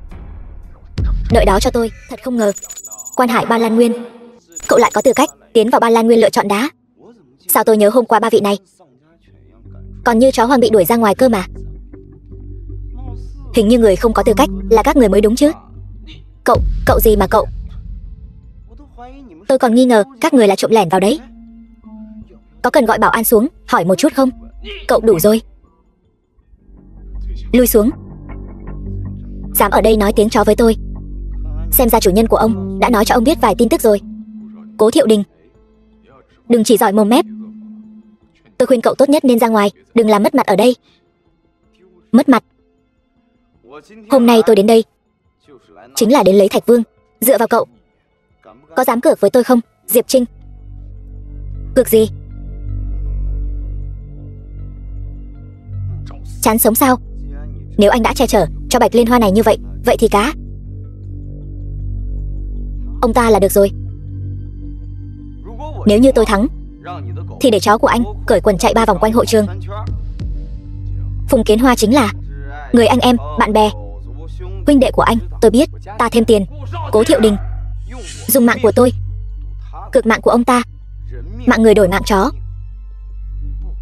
đợi đó cho tôi. Thật không ngờ Quan Hải Ban Lan Nguyên, cậu lại có tư cách tiến vào Ban Lan Nguyên lựa chọn đá. Sao tôi nhớ hôm qua ba vị này còn như chó hoang bị đuổi ra ngoài cơ mà. Hình như người không có tư cách là các người mới đúng chứ. Cậu gì mà cậu? Tôi còn nghi ngờ các người là trộm lẻn vào đấy. Có cần gọi bảo an xuống hỏi một chút không? Cậu đủ rồi. Lui xuống. Dám ở đây nói tiếng chó với tôi, xem ra chủ nhân của ông đã nói cho ông biết vài tin tức rồi. Cố Thiệu Đình, đừng chỉ giỏi mồm mép. Tôi khuyên cậu tốt nhất nên ra ngoài, đừng làm mất mặt ở đây. Mất mặt? Hôm nay tôi đến đây chính là đến lấy Thạch Vương. Dựa vào cậu, có dám cược với tôi không, Diệp Trinh? Cược gì? Chán sống sao? Nếu anh đã che chở cho Bạch Liên Hoa này như vậy, vậy thì cá ông ta là được rồi. Nếu như tôi thắng thì để chó của anh cởi quần chạy 3 vòng quanh hội trường. Phùng Kiến Hoa chính là người anh em, bạn bè, huynh đệ của anh. Tôi biết, ta thêm tiền. Cố Thiệu Đình dùng mạng của tôi cược mạng của ông ta. Mạng người đổi mạng chó,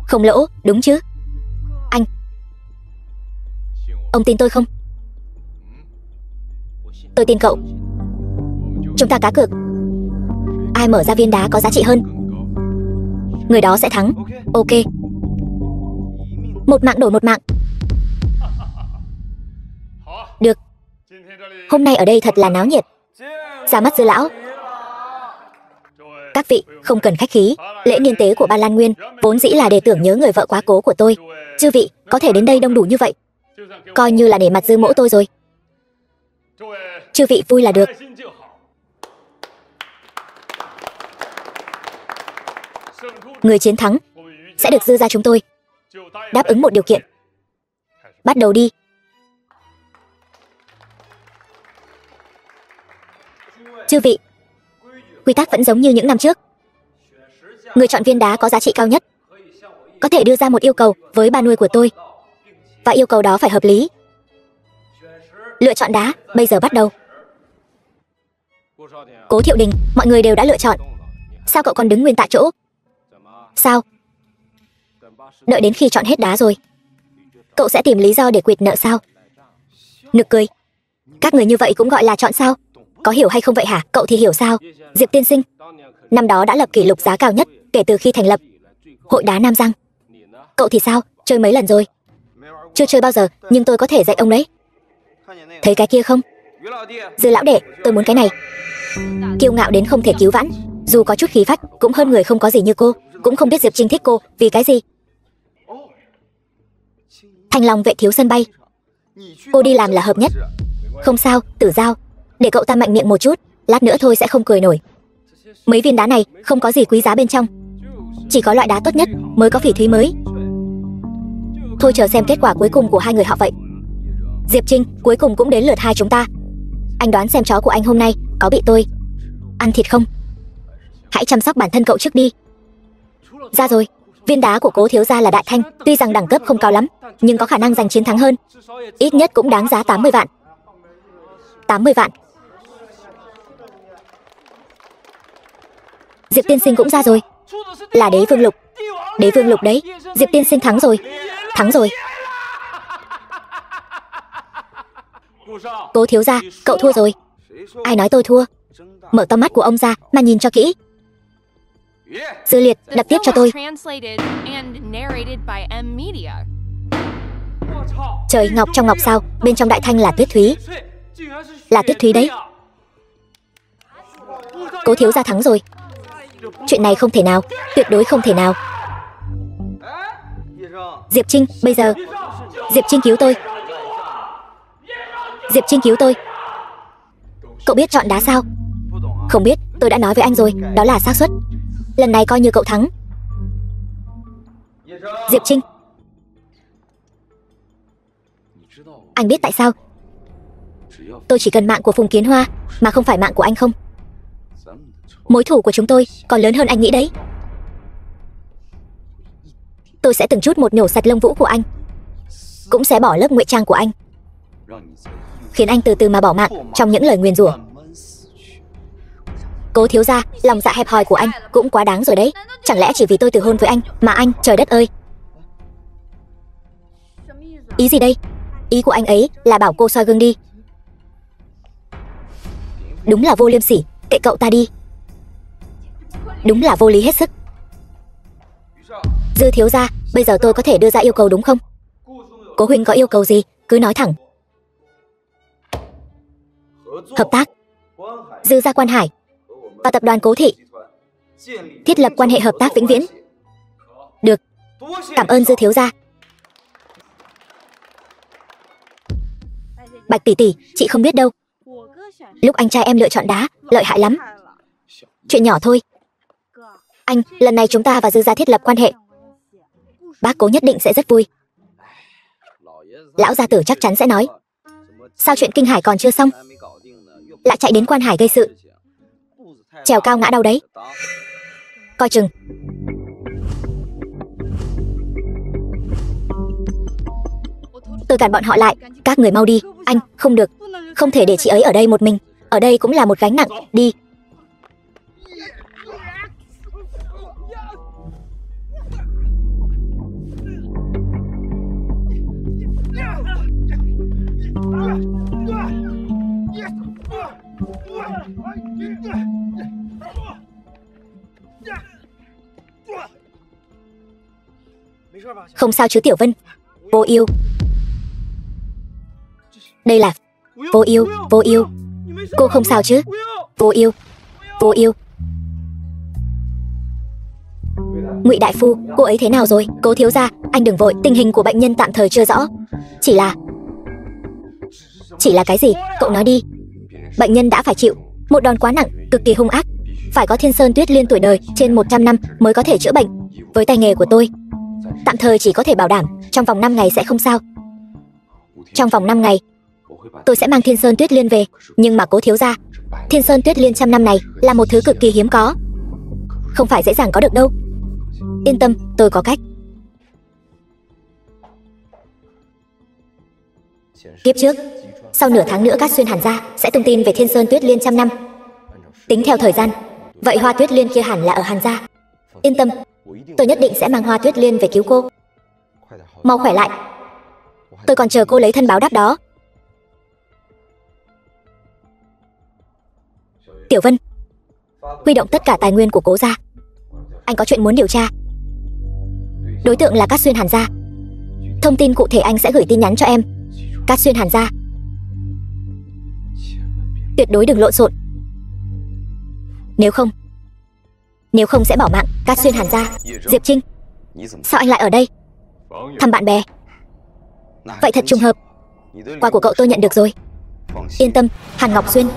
không lỗ, đúng chứ? Anh, ông tin tôi không? Tôi tin cậu. Chúng ta cá cược ai mở ra viên đá có giá trị hơn, người đó sẽ thắng. Ok. Một mạng đổi một mạng. Được. Hôm nay ở đây thật là náo nhiệt. Ra mắt Dư lão. Các vị, không cần khách khí. Lễ niên tế của Ba Lan Nguyên vốn dĩ là để tưởng nhớ người vợ quá cố của tôi. Chư vị có thể đến đây đông đủ như vậy, coi như là để mặt Dư mỗ tôi rồi. Chư vị vui là được. Người chiến thắng sẽ được Dư gia chúng tôi đáp ứng một điều kiện. Bắt đầu đi. Chư vị, quy tắc vẫn giống như những năm trước. Người chọn viên đá có giá trị cao nhất có thể đưa ra một yêu cầu với bà nuôi của tôi, và yêu cầu đó phải hợp lý. Lựa chọn đá bây giờ bắt đầu. Cố Thiệu Đình, mọi người đều đã lựa chọn. Sao cậu còn đứng nguyên tại chỗ? Sao? Đợi đến khi chọn hết đá rồi, cậu sẽ tìm lý do để quỵt nợ sao? Nực cười. Các người như vậy cũng gọi là chọn sao? Có hiểu hay không vậy hả? Cậu thì hiểu sao? Diệp tiên sinh năm đó đã lập kỷ lục giá cao nhất kể từ khi thành lập Hội đá Nam Giang. Cậu thì sao? Chơi mấy lần rồi? Chưa chơi bao giờ, nhưng tôi có thể dạy ông đấy. Thấy cái kia không? Dư lão đệ, tôi muốn cái này. Kiêu ngạo đến không thể cứu vãn, dù có chút khí phách cũng hơn người không có gì như cô. Cũng không biết Diệp Trinh thích cô vì cái gì. Thanh Long vệ thiếu sân bay, cô đi làm là hợp nhất. Không sao, Tử Giao, để cậu ta mạnh miệng một chút, lát nữa thôi sẽ không cười nổi. Mấy viên đá này không có gì quý giá bên trong, chỉ có loại đá tốt nhất mới có phỉ thúy mới. Thôi chờ xem kết quả cuối cùng của hai người họ vậy. Diệp Trinh, cuối cùng cũng đến lượt hai chúng ta. Anh đoán xem chó của anh hôm nay có bị tôi ăn thịt không? Hãy chăm sóc bản thân cậu trước đi. Ra rồi, viên đá của Cố thiếu gia là Đại Thanh, tuy rằng đẳng cấp không cao lắm, nhưng có khả năng giành chiến thắng hơn. Ít nhất cũng đáng giá 80 vạn. 80 vạn. Diệp tiên sinh cũng ra rồi. Là Đế Vương Lục. Đế Vương Lục đấy. Diệp tiên sinh thắng rồi. Thắng rồi. Cố thiếu gia, cậu thua rồi. Ai nói tôi thua? Mở to mắt của ông ra mà nhìn cho kỹ. Dư Liệt, đập tiếp cho tôi. Trời, ngọc trong ngọc sao? Bên trong Đại Thanh là tuyết thúy. Là tuyết thúy đấy. Cố thiếu gia thắng rồi. Chuyện này không thể nào, tuyệt đối không thể nào. Diệp Trinh, bây giờ. Diệp Trinh cứu tôi. Diệp Trinh cứu tôi. Cậu biết chọn đá sao? Không biết, tôi đã nói với anh rồi, đó là xác suất. Lần này coi như cậu thắng. Diệp Trinh, anh biết tại sao tôi chỉ cần mạng của Phùng Kiến Hoa mà không phải mạng của anh không? Mối thù của chúng tôi còn lớn hơn anh nghĩ đấy. Tôi sẽ từng chút một nhổ sạch lông vũ của anh, cũng sẽ bỏ lớp ngụy trang của anh, khiến anh từ từ mà bỏ mạng trong những lời nguyền rủa. Cố thiếu gia, lòng dạ hẹp hòi của anh cũng quá đáng rồi đấy. Chẳng lẽ chỉ vì tôi từ hôn với anh mà anh, trời đất ơi. Ý gì đây? Ý của anh ấy là bảo cô soi gương đi. Đúng là vô liêm sỉ, kệ cậu ta đi. Đúng là vô lý hết sức. Dư thiếu gia, bây giờ tôi có thể đưa ra yêu cầu đúng không? Cố huynh có yêu cầu gì, cứ nói thẳng. Hợp tác. Dư gia Quan Hải và tập đoàn Cố Thị thiết lập quan hệ hợp tác vĩnh viễn. Được. Cảm ơn Dư thiếu gia. Bạch tỷ tỷ, chị không biết đâu. Lúc anh trai em lựa chọn đá, lợi hại lắm. Chuyện nhỏ thôi. Anh, lần này chúng ta và Dư gia thiết lập quan hệ, bác Cố nhất định sẽ rất vui. Lão gia tử chắc chắn sẽ nói, sao chuyện Kinh Hải còn chưa xong, lại chạy đến Quan Hải gây sự. Trèo cao ngã đau đấy. Coi chừng. Tôi cản bọn họ lại. Các người mau đi. Anh, không được. Không thể để chị ấy ở đây một mình. Ở đây cũng là một gánh nặng. Đi. Không sao chứ Tiểu Vân. Vô yêu. Đây là vô yêu, vô yêu. Cô không sao chứ? Vô yêu, vô yêu. Ngụy đại phu, cô ấy thế nào rồi? Cố thiếu gia, anh đừng vội, tình hình của bệnh nhân tạm thời chưa rõ. Chỉ là cái gì? Cậu nói đi. Bệnh nhân đã phải chịu một đòn quá nặng, cực kỳ hung ác. Phải có Thiên Sơn Tuyết Liên tuổi đời trên 100 năm mới có thể chữa bệnh. Với tay nghề của tôi, tạm thời chỉ có thể bảo đảm trong vòng 5 ngày sẽ không sao. Trong vòng 5 ngày, tôi sẽ mang Thiên Sơn Tuyết Liên về. Nhưng mà Cố thiếu gia, Thiên Sơn Tuyết Liên trăm năm này là một thứ cực kỳ hiếm có, không phải dễ dàng có được đâu. Yên tâm, tôi có cách. Kiếp trước, sau nửa tháng nữa Cát Xuyên Hàn gia sẽ tung tin về Thiên Sơn Tuyết Liên trăm năm. Tính theo thời gian, vậy hoa tuyết liên kia hẳn là ở Hàn gia. Yên tâm, tôi nhất định sẽ mang hoa tuyết liên về cứu cô. Mau khỏe lại, tôi còn chờ cô lấy thân báo đáp đó. Tiểu Vân, huy động tất cả tài nguyên của Cố gia. Anh có chuyện muốn điều tra. Đối tượng là Cát Xuyên Hàn gia. Thông tin cụ thể anh sẽ gửi tin nhắn cho em. Cát Xuyên Hàn gia, tuyệt đối đừng lộn xộn. Nếu không sẽ bỏ mạng. Cát Xuyên Hàn gia. Diệp Trinh, sao anh lại ở đây? Thăm bạn bè. Vậy thật trùng hợp. Quà của cậu tôi nhận được rồi. Yên tâm, Hàn Ngọc Xuyên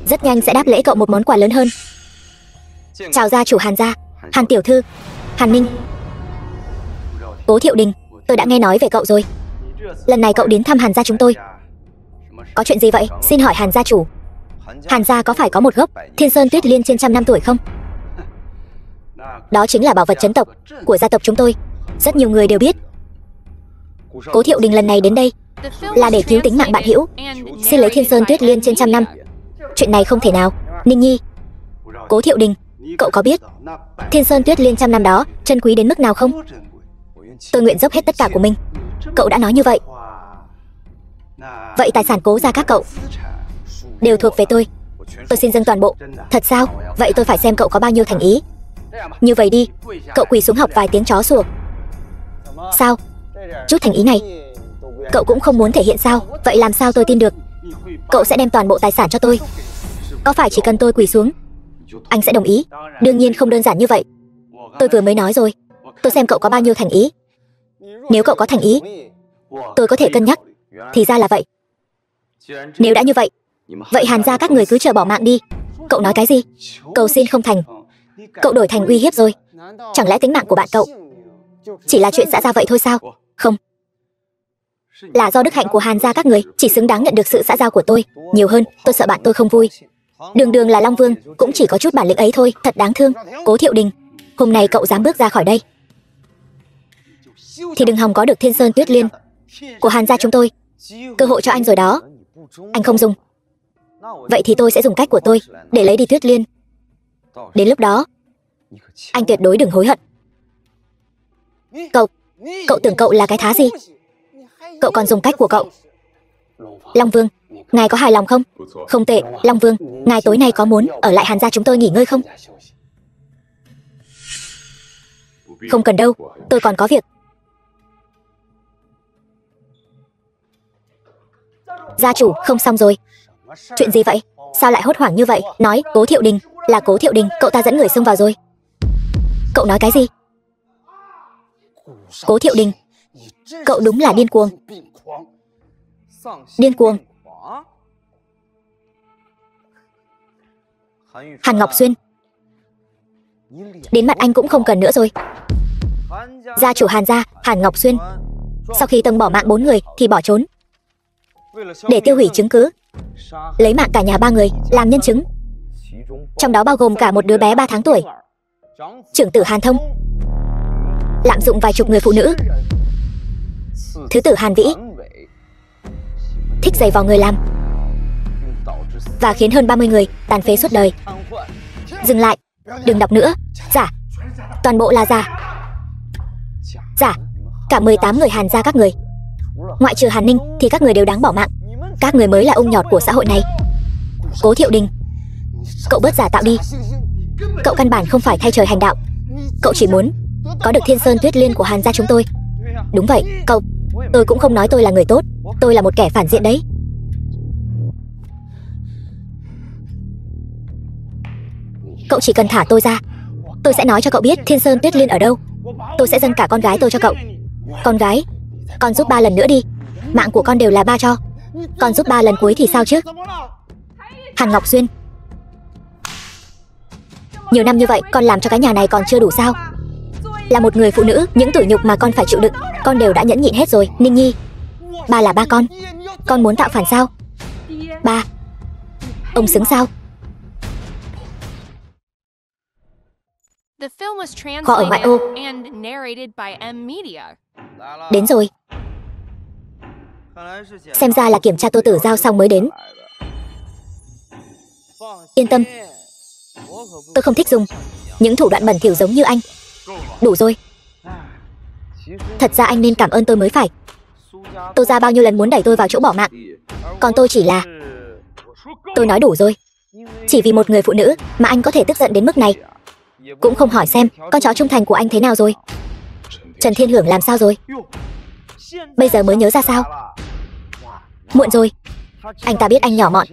rất nhanh sẽ đáp lễ cậu một món quà lớn hơn. Chào gia chủ Hàn gia, Hàn tiểu thư, Hàn Ninh. Cố Thiệu Đình, tôi đã nghe nói về cậu rồi. Lần này cậu đến thăm Hàn gia chúng tôi. Có chuyện gì vậy? Xin hỏi Hàn gia chủ, Hàn gia có phải có một gốc Thiên Sơn Tuyết Liên trên 100 năm tuổi không? Đó chính là bảo vật trấn tộc của gia tộc chúng tôi, rất nhiều người đều biết. Cố Thiệu Đình lần này đến đây là để cứu tính mạng bạn hữu, xin lấy Thiên Sơn Tuyết Liên trên 100 năm. Chuyện này không thể nào. Ninh Nhi, Cố Thiệu Đình, cậu có biết Thiên Sơn Tuyết Liên 100 năm đó trân quý đến mức nào không? Tôi nguyện dốc hết tất cả của mình. Cậu đã nói như vậy, vậy tài sản Cố gia các cậu đều thuộc về tôi. Tôi xin dâng toàn bộ. Thật sao? Vậy tôi phải xem cậu có bao nhiêu thành ý. Như vậy đi, cậu quỳ xuống học vài tiếng chó sủa. Sao? Chút thành ý này cậu cũng không muốn thể hiện sao? Vậy làm sao tôi tin được cậu sẽ đem toàn bộ tài sản cho tôi? Có phải chỉ cần tôi quỳ xuống anh sẽ đồng ý? Đương nhiên không đơn giản như vậy. Tôi vừa mới nói rồi, tôi xem cậu có bao nhiêu thành ý. Nếu cậu có thành ý, tôi có thể cân nhắc. Thì ra là vậy. Nếu đã như vậy, vậy Hàn gia các người cứ chờ bỏ mạng đi. Cậu nói cái gì? Cầu xin không thành, cậu đổi thành uy hiếp rồi. Chẳng lẽ tính mạng của bạn cậu chỉ là chuyện xã giao vậy thôi sao? Không, là do đức hạnh của Hàn gia các người chỉ xứng đáng nhận được sự xã giao của tôi. Nhiều hơn, tôi sợ bạn tôi không vui. Đường đường là Long Vương, cũng chỉ có chút bản lĩnh ấy thôi. Thật đáng thương. Cố Thiệu Đình, hôm nay cậu dám bước ra khỏi đây thì đừng hòng có được Thiên Sơn Tuyết Liên của Hàn gia chúng tôi. Cơ hội cho anh rồi đó, anh không dùng. Vậy thì tôi sẽ dùng cách của tôi để lấy đi Tuyết Liên. Đến lúc đó anh tuyệt đối đừng hối hận. Cậu tưởng cậu là cái thá gì? Cậu còn dùng cách của cậu. Long Vương, ngài có hài lòng không? Không tệ. Long Vương, ngài tối nay có muốn ở lại Hàn gia chúng tôi nghỉ ngơi không? Không cần đâu, tôi còn có việc. Gia chủ, không xong rồi. Chuyện gì vậy? Sao lại hốt hoảng như vậy? Nói, Cố Thiệu Đình, là Cố Thiệu Đình, cậu ta dẫn người xông vào rồi. Cậu nói cái gì? Cố Thiệu Đình, cậu đúng là điên cuồng. Điên cuồng. Hàn Ngọc Xuyên, đến mặt anh cũng không cần nữa rồi. Gia chủ Hàn gia, Hàn Ngọc Xuyên, sau khi tông bỏ mạng 4 người thì bỏ trốn, để tiêu hủy chứng cứ, lấy mạng cả nhà 3 người làm nhân chứng, trong đó bao gồm cả một đứa bé 3 tháng tuổi. Trưởng tử Hàn Thông lạm dụng vài chục người phụ nữ. Thứ tử Hàn Vĩ thích giày vò người làm và khiến hơn 30 người tàn phế suốt đời. Dừng lại, đừng đọc nữa. Giả, toàn bộ là giả. Giả, cả 18 người Hàn gia các người, ngoại trừ Hàn Ninh thì các người đều đáng bỏ mạng. Các người mới là ung nhọt của xã hội này. Cố Thiệu Đình, cậu bớt giả tạo đi. Cậu căn bản không phải thay trời hành đạo. Cậu chỉ muốn có được Thiên Sơn Tuyết Liên của Hàn gia chúng tôi. Đúng vậy, cậu. Tôi cũng không nói tôi là người tốt. Tôi là một kẻ phản diện đấy. Cậu chỉ cần thả tôi ra, tôi sẽ nói cho cậu biết Thiên Sơn Tuyết Liên ở đâu. Tôi sẽ dâng cả con gái tôi cho cậu. Con gái? Con giúp 3 lần nữa đi. Mạng của con đều là ba cho. Con giúp 3 lần cuối thì sao chứ? Hàn Ngọc Xuyên, nhiều năm như vậy con làm cho cái nhà này còn chưa đủ sao? Là một người phụ nữ, những tủi nhục mà con phải chịu đựng con đều đã nhẫn nhịn hết rồi. Ninh Nhi, ba là ba con muốn tạo phản sao? Ba, ông xứng sao? Kho ở ngoại ô. Đến rồi. Xem ra là kiểm tra Tô Tử Giao xong mới đến. Yên tâm, tôi không thích dùng những thủ đoạn bẩn thỉu giống như anh. Đủ rồi. Thật ra anh nên cảm ơn tôi mới phải. Tô gia bao nhiêu lần muốn đẩy tôi vào chỗ bỏ mạng, còn tôi chỉ là... Tôi nói đủ rồi. Chỉ vì một người phụ nữ mà anh có thể tức giận đến mức này. Cũng không hỏi xem con chó trung thành của anh thế nào rồi. Trần Thiên Hưởng làm sao rồi? Bây giờ mới nhớ ra sao? Muộn rồi. Anh ta biết anh nhỏ mọn,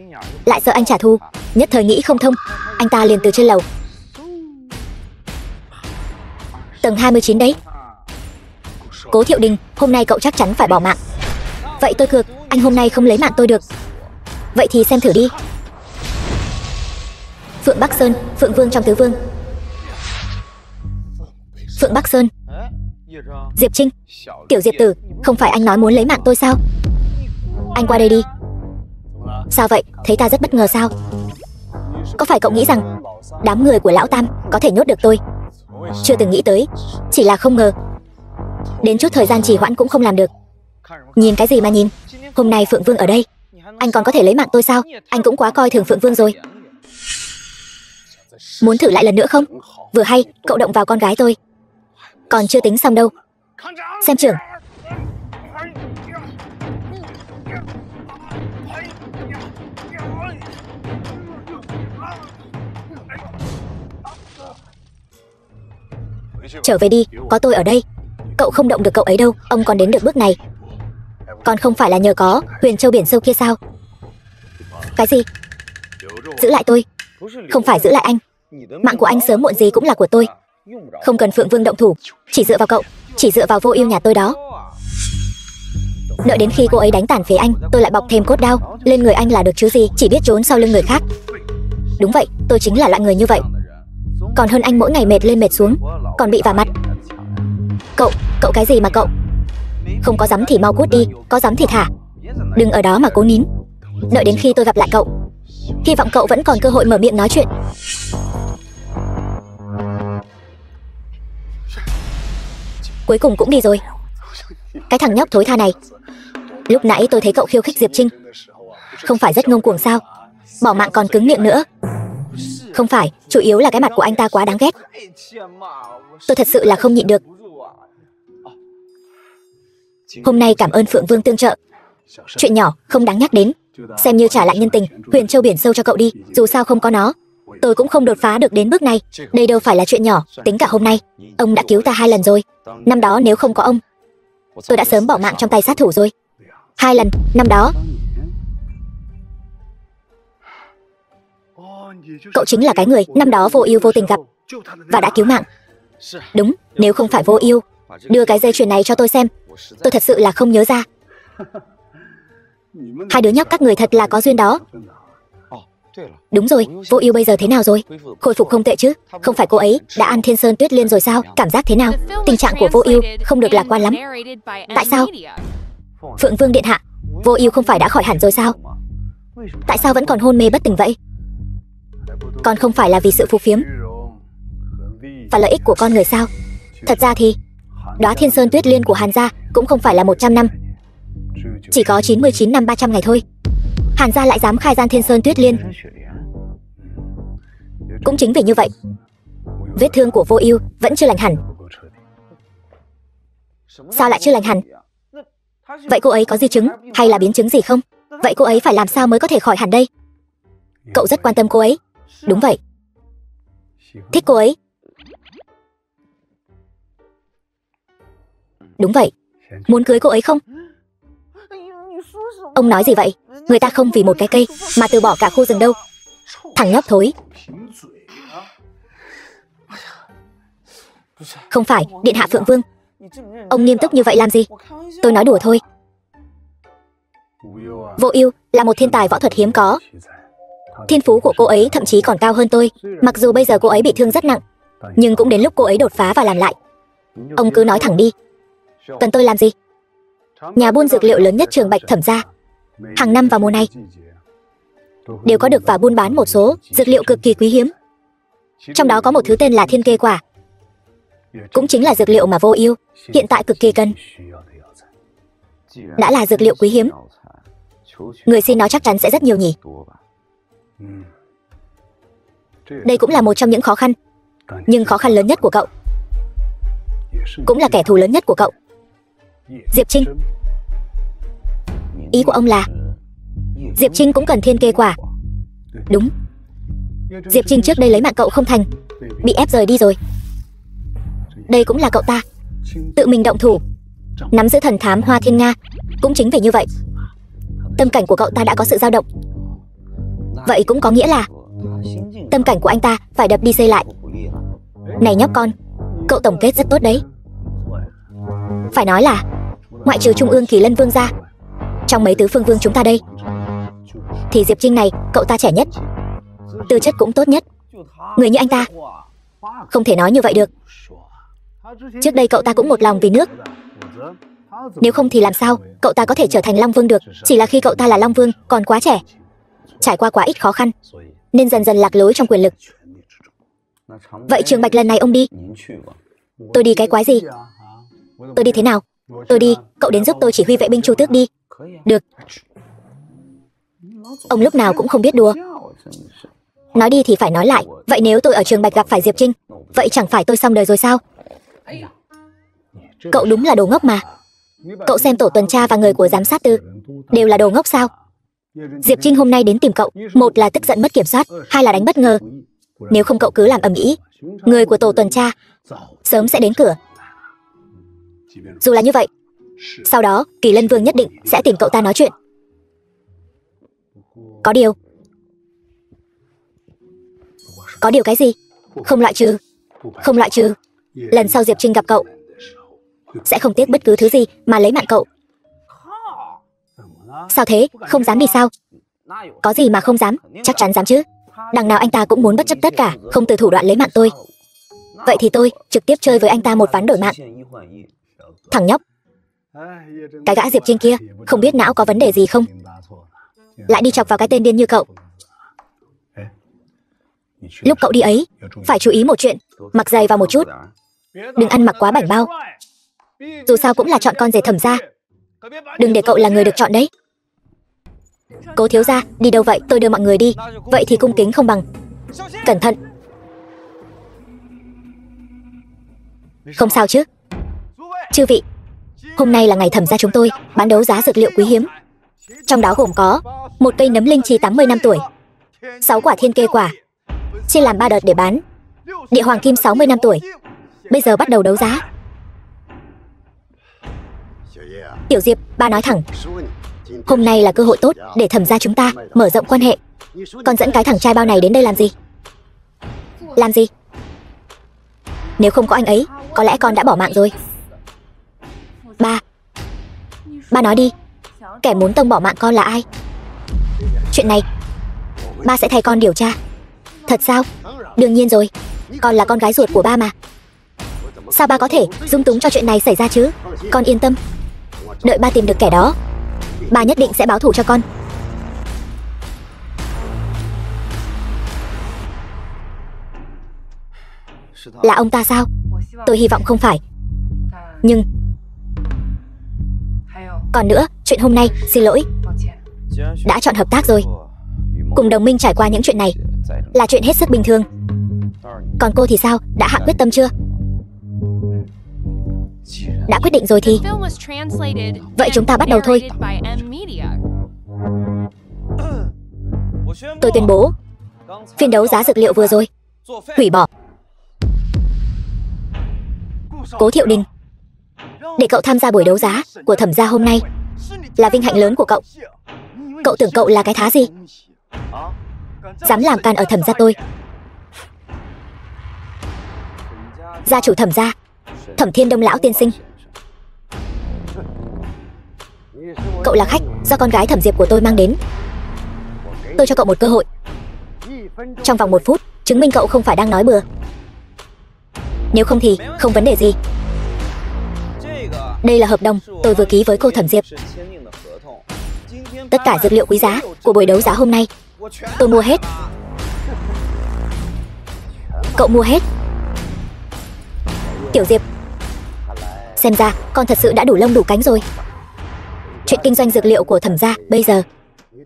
lại sợ anh trả thù, nhất thời nghĩ không thông, anh ta liền từ trên lầu. Tầng 29 đấy. Cố Thiệu Đình, hôm nay cậu chắc chắn phải bỏ mạng. Vậy tôi cược anh hôm nay không lấy mạng tôi được. Vậy thì xem thử đi. Phượng Bắc Sơn, Phượng Vương trong Tứ Vương. Phượng Bắc Sơn. Diệp Trinh, tiểu Diệp tử, không phải anh nói muốn lấy mạng tôi sao? Anh qua đây đi. Sao vậy, thấy ta rất bất ngờ sao? Có phải cậu nghĩ rằng đám người của Lão Tam có thể nhốt được tôi? Chưa từng nghĩ tới, chỉ là không ngờ đến chút thời gian trì hoãn cũng không làm được. Nhìn cái gì mà nhìn? Hôm nay Phượng Vương ở đây, anh còn có thể lấy mạng tôi sao? Anh cũng quá coi thường Phượng Vương rồi. Muốn thử lại lần nữa không? Vừa hay, cậu động vào con gái tôi. Còn chưa tính xong đâu. Xem trưởng. Trở về đi, có tôi ở đây. Cậu không động được cậu ấy đâu, ông còn đến được bước này. Còn không phải là nhờ có Huyền Châu biển sâu kia sao? Cái gì? Giữ lại tôi? Không phải giữ lại anh. Mạng của anh sớm muộn gì cũng là của tôi. Không cần Phượng Vương động thủ, chỉ dựa vào cậu, chỉ dựa vào Vô Ưu nhà tôi đó. Đợi đến khi cô ấy đánh tàn phế anh, tôi lại bọc thêm cốt đao lên người anh là được chứ gì, chỉ biết trốn sau lưng người khác. Đúng vậy, tôi chính là loại người như vậy. Còn hơn anh mỗi ngày mệt lên mệt xuống, còn bị vả mặt. Cậu cái gì mà cậu? Không có dám thì mau cút đi, có dám thì thả. Đừng ở đó mà cố nín. Đợi đến khi tôi gặp lại cậu, hy vọng cậu vẫn còn cơ hội mở miệng nói chuyện. Cuối cùng cũng đi rồi. Cái thằng nhóc thối tha này. Lúc nãy tôi thấy cậu khiêu khích Diệp Trinh, không phải rất ngông cuồng sao? Bỏ mạng còn cứng miệng nữa. Không phải, chủ yếu là cái mặt của anh ta quá đáng ghét. Tôi thật sự là không nhịn được. Hôm nay cảm ơn Phượng Vương tương trợ. Chuyện nhỏ, không đáng nhắc đến. Xem như trả lại nhân tình Huyền Châu biển sâu cho cậu đi. Dù sao không có nó, tôi cũng không đột phá được đến bước này. Đây đâu phải là chuyện nhỏ. Tính cả hôm nay, ông đã cứu ta 2 lần rồi. Năm đó nếu không có ông, tôi đã sớm bỏ mạng trong tay sát thủ rồi. 2 lần, năm đó. Cậu chính là cái người năm đó Vô Ưu vô tình gặp và đã cứu mạng. Đúng, nếu không phải Vô Ưu đưa cái dây chuyền này cho tôi xem, tôi thật sự là không nhớ ra. 2 đứa nhóc các người thật là có duyên đó. Đúng rồi, Vô Ưu bây giờ thế nào rồi? Khôi phục không tệ chứ? Không phải cô ấy đã ăn Thiên Sơn Tuyết Liên rồi sao? Cảm giác thế nào? Tình trạng của Vô Ưu không được lạc quan lắm. Tại sao? Phượng Vương điện hạ, Vô Ưu không phải đã khỏi hẳn rồi sao? Tại sao vẫn còn hôn mê bất tỉnh vậy? Còn không phải là vì sự phù phiếm và lợi ích của con người sao? Thật ra thì đóa Thiên Sơn Tuyết Liên của Hàn gia cũng không phải là 100 năm, chỉ có 99 năm 300 ngày thôi. Hàn gia lại dám khai gian Thiên Sơn Tuyết Liên. Cũng chính vì như vậy, vết thương của Vô Ưu vẫn chưa lành hẳn. Sao lại chưa lành hẳn? Vậy cô ấy có di chứng hay là biến chứng gì không? Vậy cô ấy phải làm sao mới có thể khỏi hẳn đây? Cậu rất quan tâm cô ấy. Đúng vậy. Thích cô ấy. Đúng vậy. Muốn cưới cô ấy không? Ông nói gì vậy? Người ta không vì một cái cây mà từ bỏ cả khu rừng đâu. Thằng nhóc thối. Không phải, Điện hạ Phượng Vương. Ông nghiêm túc như vậy làm gì? Tôi nói đùa thôi. Vô Ưu là một thiên tài võ thuật hiếm có. Thiên phú của cô ấy thậm chí còn cao hơn tôi. Mặc dù bây giờ cô ấy bị thương rất nặng, nhưng cũng đến lúc cô ấy đột phá và làm lại. Ông cứ nói thẳng đi. Cần tôi làm gì? Nhà buôn dược liệu lớn nhất Trường Bạch Thẩm gia, hàng năm vào mùa này đều có được và buôn bán một số dược liệu cực kỳ quý hiếm. Trong đó có một thứ tên là Thiên Kê Quả, cũng chính là dược liệu mà Vô Ưu hiện tại cực kỳ cần. Đã là dược liệu quý hiếm, người xin nó chắc chắn sẽ rất nhiều nhỉ. Đây cũng là một trong những khó khăn, nhưng khó khăn lớn nhất của cậu cũng là kẻ thù lớn nhất của cậu, Diệp Trinh. Ý của ông là Diệp Trinh cũng cần Thiên Kê Quả? Đúng. Diệp Trinh trước đây lấy mạng cậu không thành, bị ép rời đi rồi. Đây cũng là cậu ta tự mình động thủ nắm giữ thần thám Hoa Thiên Nga. Cũng chính vì như vậy, tâm cảnh của cậu ta đã có sự dao động. Vậy cũng có nghĩa là tâm cảnh của anh ta phải đập đi xây lại. Này nhóc con, cậu tổng kết rất tốt đấy. Phải nói là ngoại trừ Trung ương Kỳ Lân Vương ra, trong mấy tứ phương vương chúng ta đây, thì Diệp Trinh này cậu ta trẻ nhất, tư chất cũng tốt nhất. Người như anh ta không thể nói như vậy được. Trước đây cậu ta cũng một lòng vì nước, nếu không thì làm sao cậu ta có thể trở thành Long Vương được. Chỉ là khi cậu ta là Long Vương còn quá trẻ, trải qua quá ít khó khăn, nên dần dần lạc lối trong quyền lực. Vậy Trường Bạch lần này ông đi? Tôi đi cái quái gì? Tôi đi thế nào? Tôi đi, cậu đến giúp tôi chỉ huy vệ binh Chu Tước đi. Được. Ông lúc nào cũng không biết đùa. Nói đi thì phải nói lại. Vậy nếu tôi ở Trường Bạch gặp phải Diệp Trinh, vậy chẳng phải tôi xong đời rồi sao? Cậu đúng là đồ ngốc mà. Cậu xem tổ tuần tra và người của giám sát tư đều là đồ ngốc sao? Diệp Trinh hôm nay đến tìm cậu, một là tức giận mất kiểm soát, hai là đánh bất ngờ. Nếu không cậu cứ làm ầm ĩ, người của tổ tuần tra sớm sẽ đến cửa. Dù là như vậy, sau đó Kỳ Lân Vương nhất định sẽ tìm cậu ta nói chuyện. Có điều cái gì? Không loại trừ. Không loại trừ lần sau Diệp Trinh gặp cậu sẽ không tiếc bất cứ thứ gì mà lấy mạng cậu. Sao thế? Không dám đi sao? Có gì mà không dám? Chắc chắn dám chứ. Đằng nào anh ta cũng muốn bất chấp tất cả, không từ thủ đoạn lấy mạng tôi. Vậy thì tôi trực tiếp chơi với anh ta một ván đổi mạng. Thằng nhóc, cái gã Diệp Trinh kia không biết não có vấn đề gì không, lại đi chọc vào cái tên điên như cậu. Lúc cậu đi ấy phải chú ý một chuyện, mặc giày vào một chút, đừng ăn mặc quá bảnh bao. Dù sao cũng là chọn con rể Thẩm gia, đừng để cậu là người được chọn đấy. Cố thiếu gia đi đâu vậy? Tôi đưa mọi người đi. Vậy thì cung kính không bằng. Cẩn thận. Không sao chứ? Chư vị, hôm nay là ngày Thẩm gia chúng tôi bán đấu giá dược liệu quý hiếm, trong đó gồm có một cây nấm linh chi 80 năm tuổi, 6 quả Thiên Kê Quả, chia làm 3 đợt để bán, địa hoàng kim 60 năm tuổi. Bây giờ bắt đầu đấu giá. Tiểu Diệp, ba nói thẳng, hôm nay là cơ hội tốt để Thẩm gia chúng ta mở rộng quan hệ. Con dẫn cái thằng trai bao này đến đây làm gì? Làm gì? Nếu không có anh ấy, có lẽ con đã bỏ mạng rồi. Ba nói đi, kẻ muốn tông bỏ mạng con là ai? Chuyện này ba sẽ thay con điều tra. Thật sao? Đương nhiên rồi, con là con gái ruột của ba mà. Sao ba có thể dung túng cho chuyện này xảy ra chứ? Con yên tâm, đợi ba tìm được kẻ đó, ba nhất định sẽ báo thù cho con. Là ông ta sao? Tôi hy vọng không phải. Nhưng còn nữa, chuyện hôm nay, xin lỗi, đã chọn hợp tác rồi. Cùng đồng minh trải qua những chuyện này là chuyện hết sức bình thường. Còn cô thì sao? Đã hạ quyết tâm chưa? Đã quyết định rồi thì vậy chúng ta bắt đầu thôi. Tôi tuyên bố phiên đấu giá dược liệu vừa rồi hủy bỏ. Cố Thiệu Đình, Để cậu tham gia buổi đấu giá của Thẩm gia hôm nay là vinh hạnh lớn của cậu. Cậu tưởng cậu là cái thá gì? Dám làm can ở Thẩm gia tôi. Gia chủ Thẩm gia, Thẩm Thiên Đông lão tiên sinh. Cậu là khách do con gái Thẩm Diệp của tôi mang đến. Tôi cho cậu một cơ hội. Trong vòng 1 phút chứng minh cậu không phải đang nói bừa. Nếu không thì không vấn đề gì. Đây là hợp đồng tôi vừa ký với cô Thẩm Diệp. Tất cả dược liệu quý giá của buổi đấu giá hôm nay tôi mua hết. Cậu mua hết. Tiểu Diệp, xem ra con thật sự đã đủ lông đủ cánh rồi. Chuyện kinh doanh dược liệu của Thẩm gia bây giờ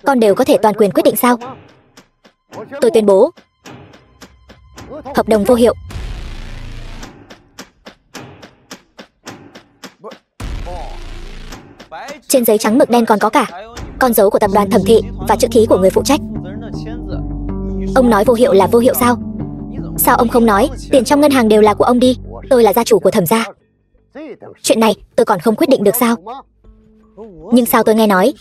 con đều có thể toàn quyền quyết định sao? Tôi tuyên bố hợp đồng vô hiệu. Trên giấy trắng mực đen còn có cả con dấu của tập đoàn Thẩm thị và chữ ký của người phụ trách. Ông nói vô hiệu là vô hiệu sao? Sao ông không nói tiền trong ngân hàng đều là của ông đi? Tôi là gia chủ của Thẩm gia. Chuyện này tôi còn không quyết định được sao? Nhưng sao tôi nghe nói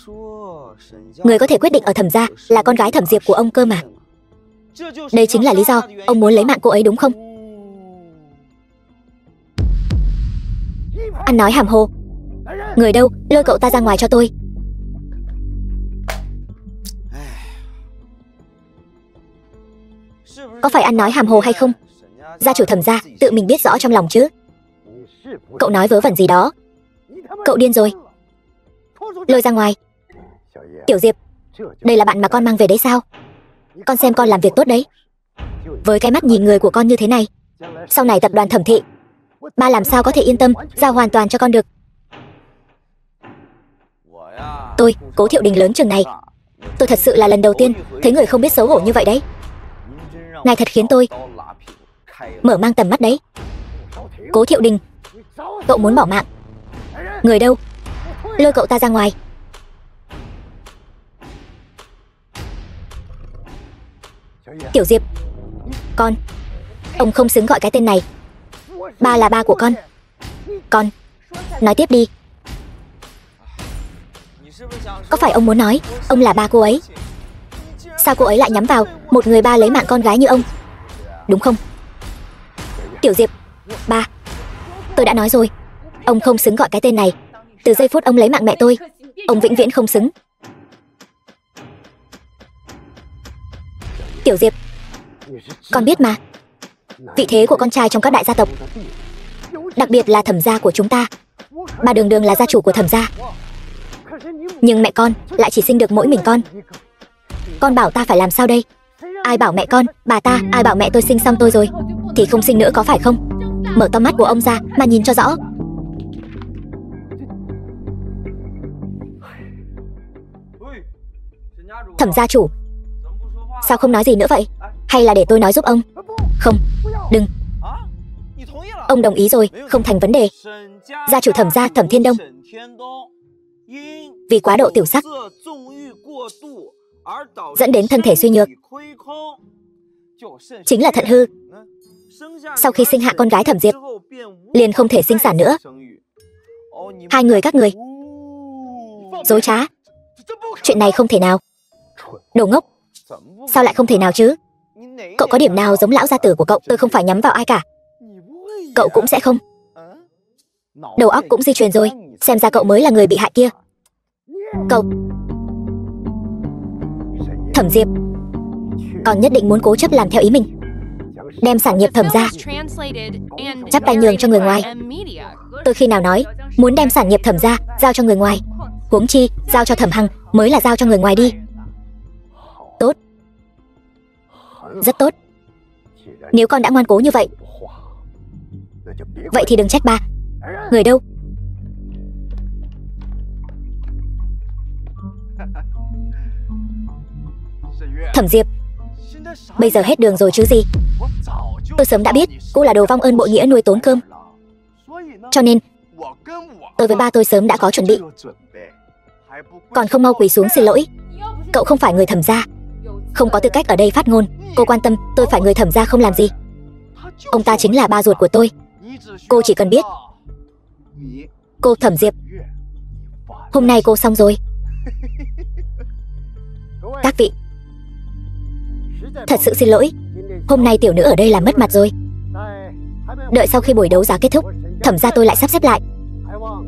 người có thể quyết định ở Thẩm gia là con gái Thẩm Diệp của ông cơ mà. Đây chính là lý do ông muốn lấy mạng cô ấy đúng không? Ăn nói hàm hồ. Người đâu, lôi cậu ta ra ngoài cho tôi. Có phải ăn nói hàm hồ hay không? Gia chủ Thẩm gia tự mình biết rõ trong lòng chứ. Cậu nói vớ vẩn gì đó. Cậu điên rồi. Lôi ra ngoài. Tiểu Diệp, đây là bạn mà con mang về đấy sao? Con xem con làm việc tốt đấy. Với cái mắt nhìn người của con như thế này, sau này tập đoàn Thẩm thị ba làm sao có thể yên tâm giao hoàn toàn cho con được. Tôi, Cố Thiệu Đình lớn chừng này, tôi thật sự là lần đầu tiên thấy người không biết xấu hổ như vậy đấy. Ngài thật khiến tôi mở mang tầm mắt đấy. Cố Thiệu Đình, cậu muốn bỏ mạng. Người đâu, lôi cậu ta ra ngoài. Tiểu Diệp, con, ông không xứng gọi cái tên này. Ba là ba của con. Con, nói tiếp đi. Có phải ông muốn nói ông là ba cô ấy? Sao cô ấy lại nhắm vào một người ba lấy mạng con gái như ông? Đúng không? Tiểu Diệp, ba, tôi đã nói rồi, ông không xứng gọi cái tên này. Từ giây phút ông lấy mạng mẹ tôi, ông vĩnh viễn không xứng. Tiểu Diệp, con biết mà, vị thế của con trai trong các đại gia tộc, đặc biệt là Thẩm gia của chúng ta, bà đường đường là gia chủ của Thẩm gia. Nhưng mẹ con lại chỉ sinh được mỗi mình con. Con bảo ta phải làm sao đây? Ai bảo mẹ con, bà ta, ai bảo mẹ tôi sinh xong tôi rồi thì không sinh nữa có phải không? Mở to mắt của ông ra mà nhìn cho rõ. Thẩm gia chủ, sao không nói gì nữa vậy? Hay là để tôi nói giúp ông? Không, đừng. Ông đồng ý rồi, không thành vấn đề. Gia chủ Thẩm gia Thẩm Thiên Đông vì quá độ tiểu sắc dẫn đến thân thể suy nhược, chính là thận hư. Sau khi sinh hạ con gái Thẩm Diệp liền không thể sinh sản nữa. Hai người các người dối trá. Chuyện này không thể nào. Đồ ngốc. Sao lại không thể nào chứ? Cậu có điểm nào giống lão gia tử của cậu? Tôi không phải nhắm vào ai cả. Cậu cũng sẽ không. Đầu óc cũng di truyền rồi. Xem ra cậu mới là người bị hại kia. Cậu Thẩm Diệp, còn nhất định muốn cố chấp làm theo ý mình, đem sản nghiệp Thẩm gia chắp tay nhường cho người ngoài. Tôi khi nào nói muốn đem sản nghiệp Thẩm gia giao cho người ngoài? Huống chi giao cho Thẩm Hằng mới là giao cho người ngoài đi. Tốt, rất tốt. Nếu con đã ngoan cố như vậy, vậy thì đừng trách ba. Người đâu? Thẩm Diệp, bây giờ hết đường rồi chứ gì. Tôi sớm đã biết cô là đồ vong ơn bội nghĩa nuôi tốn cơm, cho nên tôi với ba tôi sớm đã có chuẩn bị. Còn không mau quỳ xuống xin lỗi. Cậu không phải người Thẩm gia, không có tư cách ở đây phát ngôn. Cô quan tâm tôi phải người Thẩm gia không làm gì. Ông ta chính là ba ruột của tôi. Cô chỉ cần biết Cô Thẩm Diệp, hôm nay cô xong rồi. Các vị, thật sự xin lỗi, hôm nay tiểu nữ ở đây làm mất mặt rồi. Đợi sau khi buổi đấu giá kết thúc, Thẩm gia tôi lại sắp xếp lại.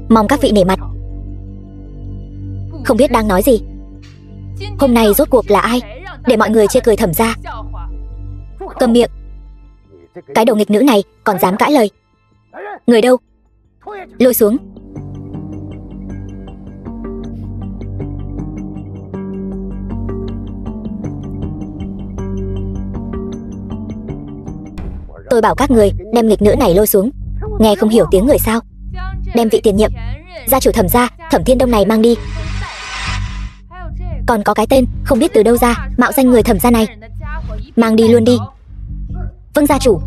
Mong các vị nể mặt. Không biết đang nói gì. Hôm nay rốt cuộc là ai để mọi người chê cười Thẩm gia? Câm miệng. Cái đồ nghịch nữ này còn dám cãi lời. Người đâu? Lôi xuống. Tôi bảo các người đem nghịch nữ này lôi xuống. Nghe không hiểu tiếng người sao? Đem vị tiền nhiệm gia chủ Thẩm gia Thẩm Thiên Đông này mang đi. Còn có cái tên không biết từ đâu ra mạo danh người Thẩm gia này, mang đi luôn đi. Vâng gia chủ.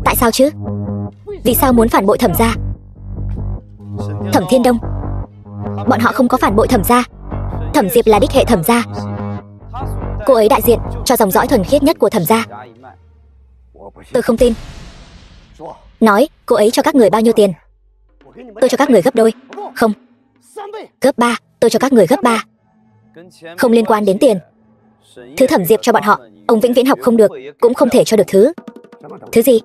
Tại sao chứ? Vì sao muốn phản bội Thẩm gia? Thẩm Thiên Đông, bọn họ không có phản bội Thẩm gia. Thẩm Diệp là đích hệ Thẩm gia. Cô ấy đại diện cho dòng dõi thuần khiết nhất của Thẩm gia. Tôi không tin. Nói cô ấy cho các người bao nhiêu tiền? Tôi cho các người gấp đôi. Không, gấp 3. Tôi cho các người gấp 3. Không liên quan đến tiền. Thứ Thẩm Diệp cho bọn họ, ông vĩnh viễn học không được, cũng không thể cho được thứ. Thứ gì?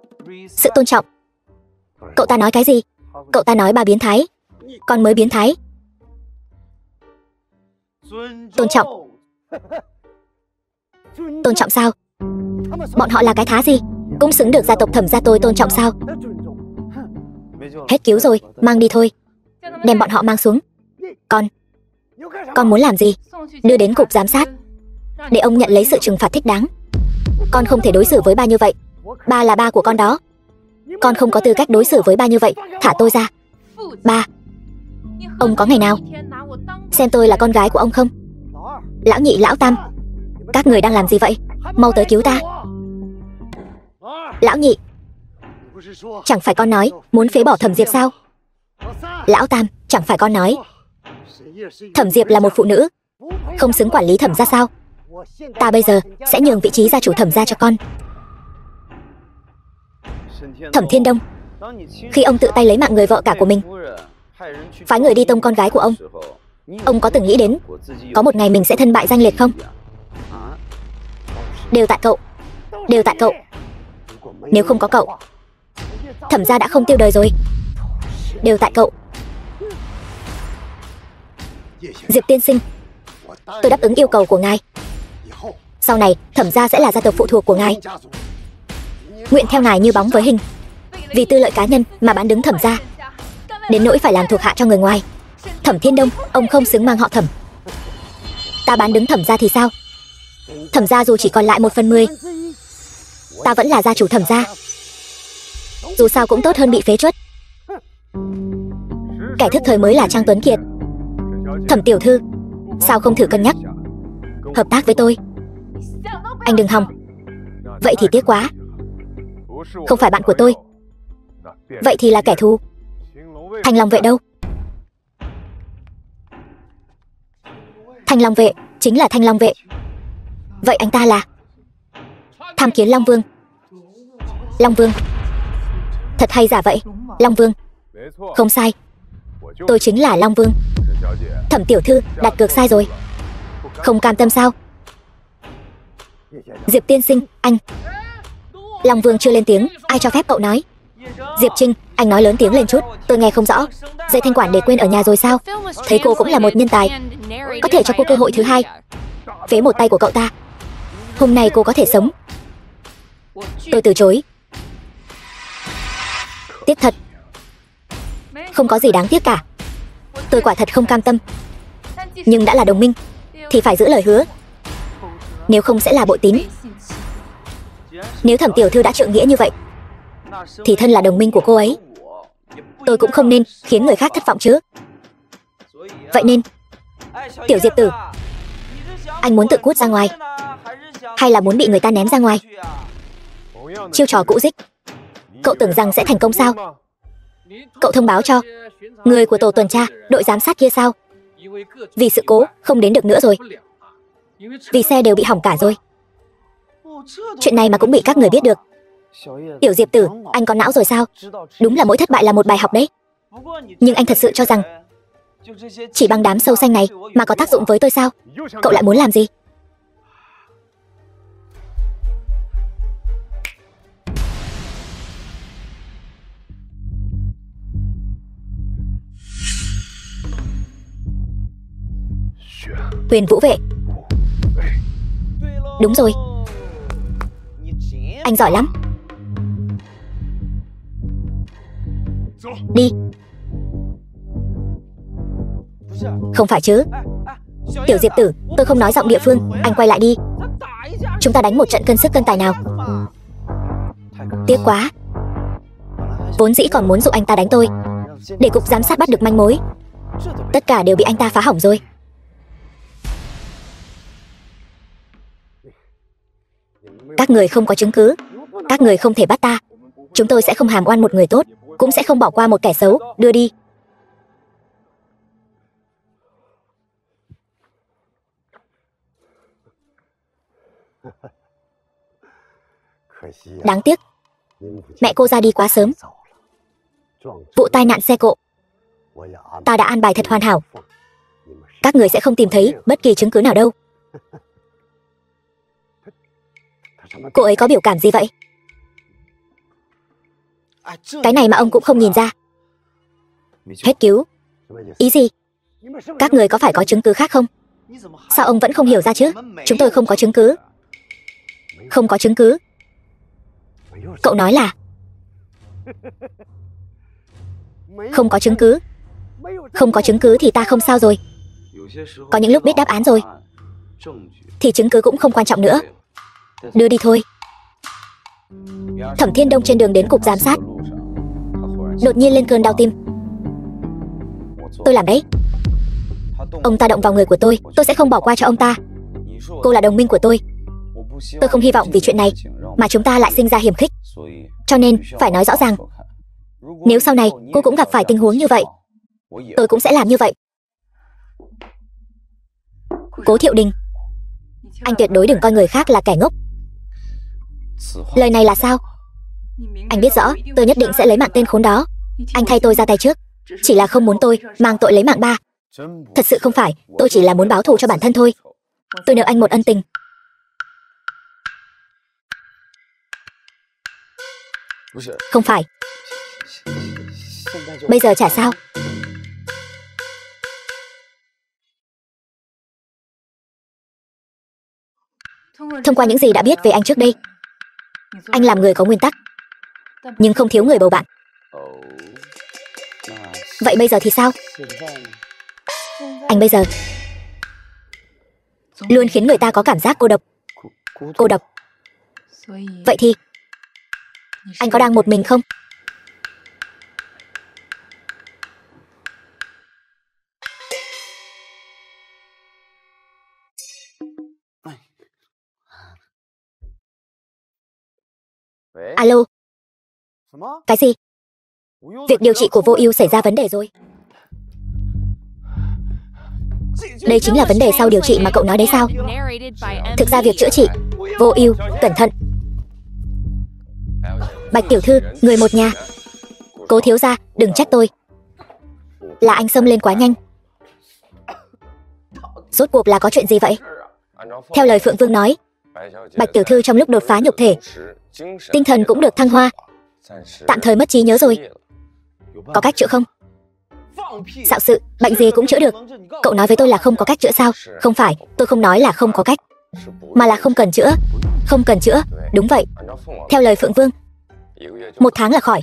Sự tôn trọng. Cậu ta nói cái gì? Cậu ta nói bà biến thái. Con mới biến thái. Tôn trọng. Tôn trọng sao? Bọn họ là cái thá gì? Cũng xứng được gia tộc Thẩm gia tôi tôn trọng sao? Hết cứu rồi, mang đi thôi. Đem bọn họ mang xuống. Con muốn làm gì? Đưa đến cục giám sát, để ông nhận lấy sự trừng phạt thích đáng. Con không thể đối xử với ba như vậy. Ba là ba của con đó. Con không có tư cách đối xử với ba như vậy. Thả tôi ra. Ba, ông có ngày nào xem tôi là con gái của ông không? Lão nhị, lão tam, các người đang làm gì vậy? Mau tới cứu ta. Lão nhị, chẳng phải con nói muốn phế bỏ Thẩm Diệp sao? Lão tam, chẳng phải con nói Thẩm Diệp là một phụ nữ, không xứng quản lý Thẩm gia sao? Ta bây giờ sẽ nhường vị trí gia chủ Thẩm gia cho con. Thẩm Thiên Đông, khi ông tự tay lấy mạng người vợ cả của mình, phái người đi tông con gái của ông có từng nghĩ đến có một ngày mình sẽ thân bại danh liệt không? Đều tại cậu. Đều tại cậu. Nếu không có cậu, Thẩm gia đã không tiêu đời rồi. Đều tại cậu. Diệp tiên sinh, tôi đáp ứng yêu cầu của ngài. Sau này Thẩm gia sẽ là gia tộc phụ thuộc của ngài. Nguyện theo ngài như bóng với hình. Vì tư lợi cá nhân mà bán đứng Thẩm gia, đến nỗi phải làm thuộc hạ cho người ngoài. Thẩm Thiên Đông, ông không xứng mang họ Thẩm. Ta bán đứng Thẩm gia thì sao? Thẩm gia dù chỉ còn lại 1/10, ta vẫn là gia chủ Thẩm gia. Dù sao cũng tốt hơn bị phế truất. Kẻ thức thời mới là Trang Tuấn Kiệt. Thẩm tiểu thư, sao không thử cân nhắc hợp tác với tôi? Anh đừng hòng. Vậy thì tiếc quá. Không phải bạn của tôi, vậy thì là kẻ thù. Thanh Long vệ đâu? Thanh Long vệ chính là Thanh Long vệ. Vậy anh ta là tham kiến Long Vương. Long Vương? Thật hay giả vậy? Long Vương? Không sai, tôi chính là Long Vương. Thẩm tiểu thư đặt cược sai rồi. Không cam tâm sao? Diệp tiên sinh, anh. Long Vương chưa lên tiếng, ai cho phép cậu nói? Diệp Trinh, anh nói lớn tiếng lên chút, tôi nghe không rõ. Dây thanh quản để quên ở nhà rồi sao? Thấy cô cũng là một nhân tài, có thể cho cô cơ hội thứ hai. Phế một tay của cậu ta, hôm nay cô có thể sống. Tôi từ chối. Tiếc thật. Không có gì đáng tiếc cả. Tôi quả thật không cam tâm, nhưng đã là đồng minh thì phải giữ lời hứa, nếu không sẽ là bội tín. Nếu Thẩm tiểu thư đã trượng nghĩa như vậy, thì thân là đồng minh của cô ấy, tôi cũng không nên khiến người khác thất vọng chứ. Vậy nên, tiểu Diệp tử, anh muốn tự cút ra ngoài, hay là muốn bị người ta ném ra ngoài? Chiêu trò cũ dích, cậu tưởng rằng sẽ thành công sao? Cậu thông báo cho người của tổ tuần tra, đội giám sát kia sao? Vì sự cố không đến được nữa rồi, vì xe đều bị hỏng cả rồi. Chuyện này mà cũng bị các người biết được. Tiểu Diệp Tử, anh có não rồi sao? Đúng là mỗi thất bại là một bài học đấy. Nhưng anh thật sự cho rằng chỉ bằng đám sâu xanh này mà có tác dụng với tôi sao? Cậu lại muốn làm gì? Huyền Vũ Vệ. Đúng rồi, anh giỏi lắm. Đi. Không phải chứ. Tiểu Diệp Tử, tôi không nói giọng địa phương. Anh quay lại đi. Chúng ta đánh một trận cân sức cân tài nào. Tiếc quá. Vốn dĩ còn muốn dụ anh ta đánh tôi, để cục giám sát bắt được manh mối. Tất cả đều bị anh ta phá hỏng rồi. Các người không có chứng cứ, các người không thể bắt ta. Chúng tôi sẽ không hàm oan một người tốt, cũng sẽ không bỏ qua một kẻ xấu. Đưa đi. Đáng tiếc, mẹ cô ra đi quá sớm. Vụ tai nạn xe cộ ta đã an bài thật hoàn hảo. Các người sẽ không tìm thấy bất kỳ chứng cứ nào đâu. Cô ấy có biểu cảm gì vậy? Cái này mà ông cũng không nhìn ra. Hết cứu. Ý gì? Các người có phải có chứng cứ khác không? Sao ông vẫn không hiểu ra chứ? Chúng tôi không có chứng cứ. Không có chứng cứ. Cậu nói là không có chứng cứ. Không có chứng cứ thì ta không sao rồi. Có những lúc biết đáp án rồi thì chứng cứ cũng không quan trọng nữa. Đưa đi thôi. Thẩm Thiên Đông trên đường đến cục giám sát đột nhiên lên cơn đau tim. Tôi làm đấy. Ông ta động vào người của tôi sẽ không bỏ qua cho ông ta. Cô là đồng minh của tôi không hy vọng vì chuyện này mà chúng ta lại sinh ra hiềm khích. Cho nên phải nói rõ ràng. Nếu sau này cô cũng gặp phải tình huống như vậy, tôi cũng sẽ làm như vậy. Cố Thiệu Đình, anh tuyệt đối đừng coi người khác là kẻ ngốc. Lời này là sao? Anh biết rõ tôi nhất định sẽ lấy mạng tên khốn đó. Anh thay tôi ra tay trước, chỉ là không muốn tôi mang tội lấy mạng ba. Thật sự không phải, tôi chỉ là muốn báo thù cho bản thân thôi. Tôi nợ anh một ân tình. Không phải. Bây giờ trả sao? Thông qua những gì đã biết về anh trước đây, anh làm người có nguyên tắc, nhưng không thiếu người bầu bạn. Vậy bây giờ thì sao? Anh bây giờ luôn khiến người ta có cảm giác cô độc. Cô độc. Vậy thì anh có đang một mình không? Alo. Cái gì? Việc điều trị của Vô Ưu xảy ra vấn đề rồi. Đây chính là vấn đề sau điều trị mà cậu nói đấy sao? Thực ra việc chữa trị Vô Ưu, cẩn thận. Bạch tiểu thư, người một nhà. Cố thiếu gia, đừng trách tôi. Là anh xông lên quá nhanh. Rốt cuộc là có chuyện gì vậy? Theo lời Phượng Vương nói, Bạch tiểu thư trong lúc đột phá nhục thể, tinh thần cũng được thăng hoa, tạm thời mất trí nhớ rồi. Có cách chữa không? Xạo sự, bệnh gì cũng chữa được. Cậu nói với tôi là không có cách chữa sao? Không phải, tôi không nói là không có cách, mà là không cần chữa. Không cần chữa, đúng vậy. Theo lời Phượng Vương, 1 tháng là khỏi.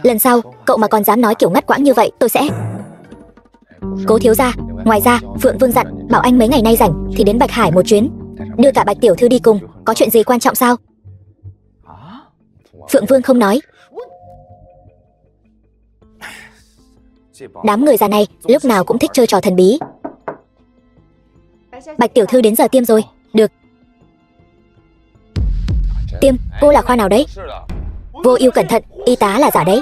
Lần sau, cậu mà còn dám nói kiểu ngắt quãng như vậy, tôi sẽ... Cố thiếu gia, ngoài ra, Phượng Vương dặn bảo anh mấy ngày nay rảnh thì đến Bạch Hải một chuyến, đưa cả Bạch tiểu thư đi cùng. Có chuyện gì quan trọng sao? Phượng Vương không nói. Đám người già này lúc nào cũng thích chơi trò thần bí. Bạch tiểu thư đến giờ tiêm rồi. Được. Tiêm, cô là khoa nào đấy? Vô Ưu cẩn thận, y tá là giả đấy.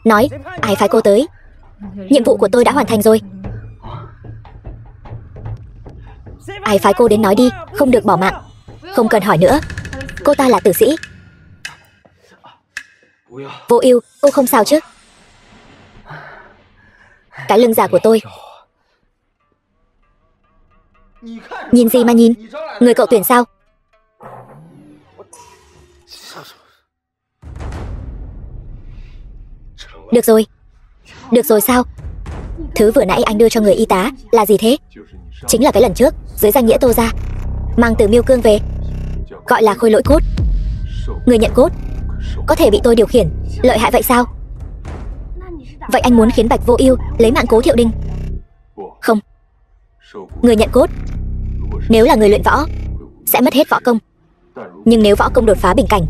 Nói, ai phái cô tới? Nhiệm vụ của tôi đã hoàn thành rồi. Ai phái cô đến nói đi, không được bỏ mạng. Không cần hỏi nữa. Cô ta là tử sĩ. Vô Ưu, cô không sao chứ? Cái lưng giả của tôi. Nhìn gì mà nhìn? Người cậu tuyển sao? Được rồi. Được rồi sao? Thứ vừa nãy anh đưa cho người y tá là gì thế? Chính là cái lần trước dưới danh nghĩa Tô gia mang từ Miêu Cương về, gọi là khôi lỗi cốt. Người nhận cốt có thể bị tôi điều khiển, lợi hại vậy sao? Vậy anh muốn khiến Bạch Vô Ưu lấy mạng Cố Thiệu Đình? Không. Người nhận cốt nếu là người luyện võ sẽ mất hết võ công, nhưng nếu võ công đột phá bình cảnh,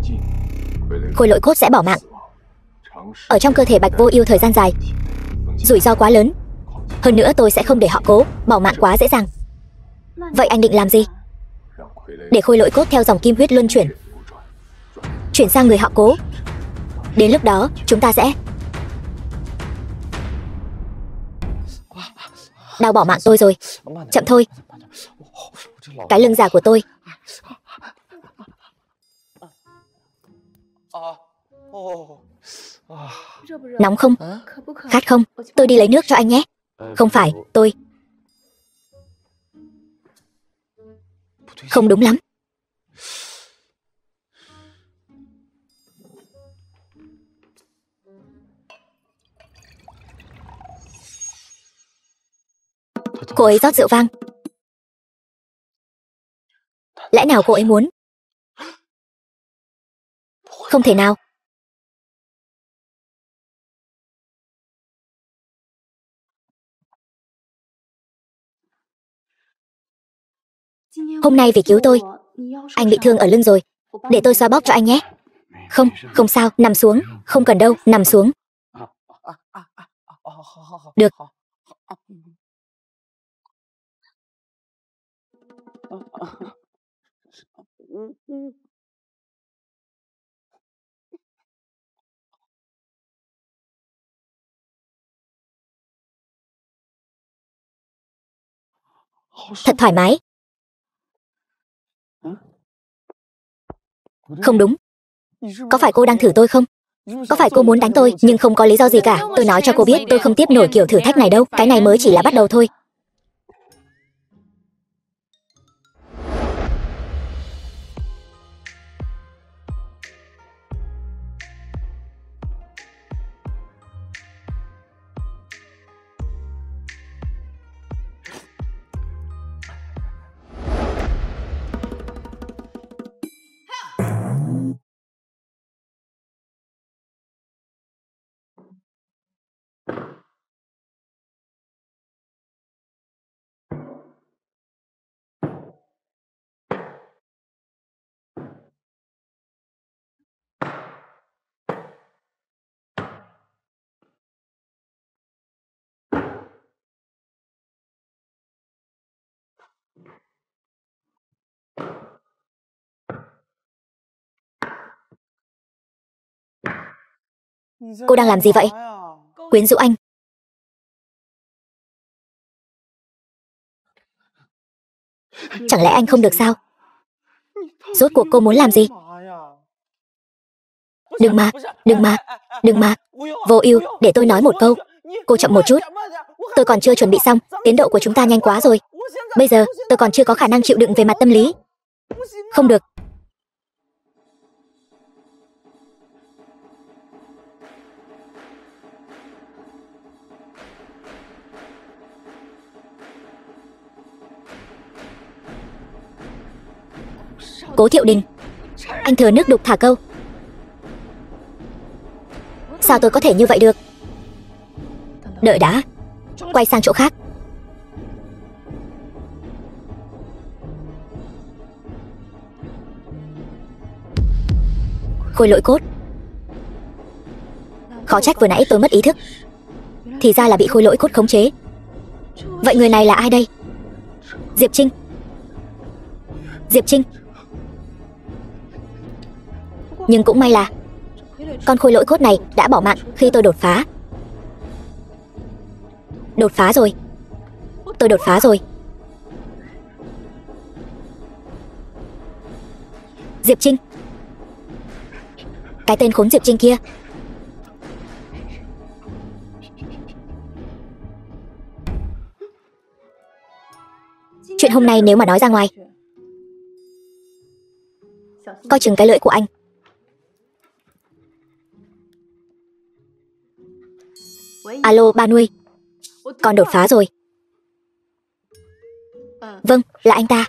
khôi lỗi cốt sẽ bỏ mạng. Ở trong cơ thể Bạch Vô Ưu thời gian dài, rủi ro quá lớn. Hơn nữa tôi sẽ không để họ Cố bỏ mạng quá dễ dàng. Vậy anh định làm gì? Để khôi lỗi cốt theo dòng kim huyết luân chuyển sang người họ Cố. Đến lúc đó chúng ta sẽ... Đau bỏ mạng tôi rồi. Chậm thôi. Cái lưng giả của tôi. Nóng không? Khát không? Tôi đi lấy nước cho anh nhé. Không phải, tôi... Không đúng lắm. Cô ấy rót rượu vang. Lẽ nào cô ấy muốn? Không thể nào. Hôm nay vì cứu tôi, anh bị thương ở lưng rồi. Để tôi xoa bóp cho anh nhé. Không, không sao, nằm xuống. Không cần đâu, nằm xuống. Được. Thật thoải mái. Không đúng. Có phải cô đang thử tôi không? Có phải cô muốn đánh tôi nhưng không có lý do gì cả? Tôi nói cho cô biết tôi không tiếp nổi kiểu thử thách này đâu. Cái này mới chỉ là bắt đầu thôi. Cô đang làm gì vậy? Quyến rũ anh. Chẳng lẽ anh không được sao? Rốt cuộc cô muốn làm gì? Đừng mà, đừng mà, đừng mà. Vô Ưu, để tôi nói một câu. Cô chậm một chút. Tôi còn chưa chuẩn bị xong, tiến độ của chúng ta nhanh quá rồi. Bây giờ, tôi còn chưa có khả năng chịu đựng về mặt tâm lý. Không được. Cố Thiệu Đình, anh thừa nước đục thả câu. Sao tôi có thể như vậy được? Đợi đã. Quay sang chỗ khác. Khôi lỗi cốt. Khó trách vừa nãy tôi mất ý thức. Thì ra là bị khôi lỗi cốt khống chế. Vậy người này là ai đây? Diệp Trinh. Diệp Trinh. Nhưng cũng may là con khôi lỗi cốt này đã bỏ mạng khi tôi đột phá. Đột phá rồi. Tôi đột phá rồi. Diệp Trinh. Cái tên khốn Diệp Trinh kia. Chuyện hôm nay nếu mà nói ra ngoài, coi chừng cái lưỡi của anh. Alo, ba nuôi. Con đột phá rồi. Vâng, là anh ta.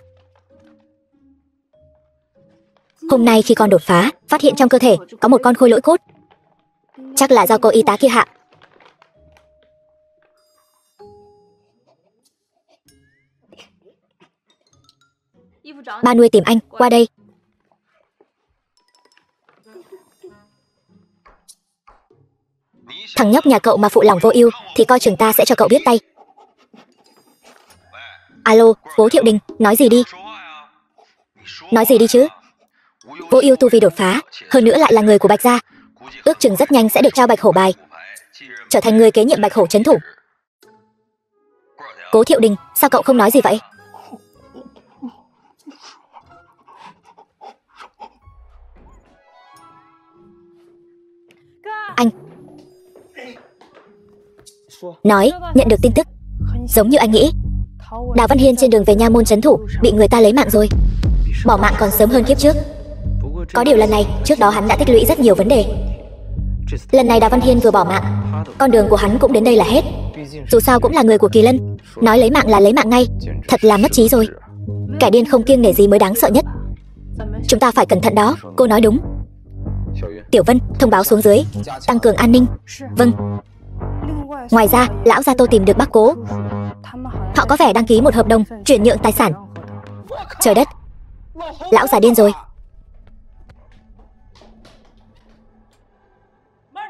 Hôm nay khi con đột phá, phát hiện trong cơ thể có một con khôi lỗi cốt. Chắc là do cô y tá kia hạ. Ba nuôi tìm anh, qua đây. Thằng nhóc nhà cậu mà phụ lòng vô ưu thì coi chừng ta sẽ cho cậu biết tay. Alo, Cố Thiệu Đình, nói gì đi. Nói gì đi chứ. Vô ưu tu vi đột phá, hơn nữa lại là người của Bạch gia, ước chừng rất nhanh sẽ được trao Bạch Hổ bài, trở thành người kế nhiệm Bạch Hổ trấn thủ. Cố Thiệu Đình, sao cậu không nói gì vậy? Anh nói nhận được tin tức giống như anh nghĩ. Đào Văn Hiên trên đường về nha môn trấn thủ bị người ta lấy mạng rồi. Bỏ mạng còn sớm hơn kiếp trước. Có điều lần này, trước đó hắn đã tích lũy rất nhiều vấn đề. Lần này Đào Văn Hiên vừa bỏ mạng, con đường của hắn cũng đến đây là hết. Dù sao cũng là người của Kỳ Lân, nói lấy mạng là lấy mạng ngay, thật là mất trí rồi. Kẻ điên không kiêng nể gì mới đáng sợ nhất. Chúng ta phải cẩn thận đó, cô nói đúng. Tiểu Vân, thông báo xuống dưới, tăng cường an ninh. Vâng. Ngoài ra, lão gia Tô tìm được bác Cố. Họ có vẻ đăng ký một hợp đồng chuyển nhượng tài sản. Trời đất, lão già điên rồi.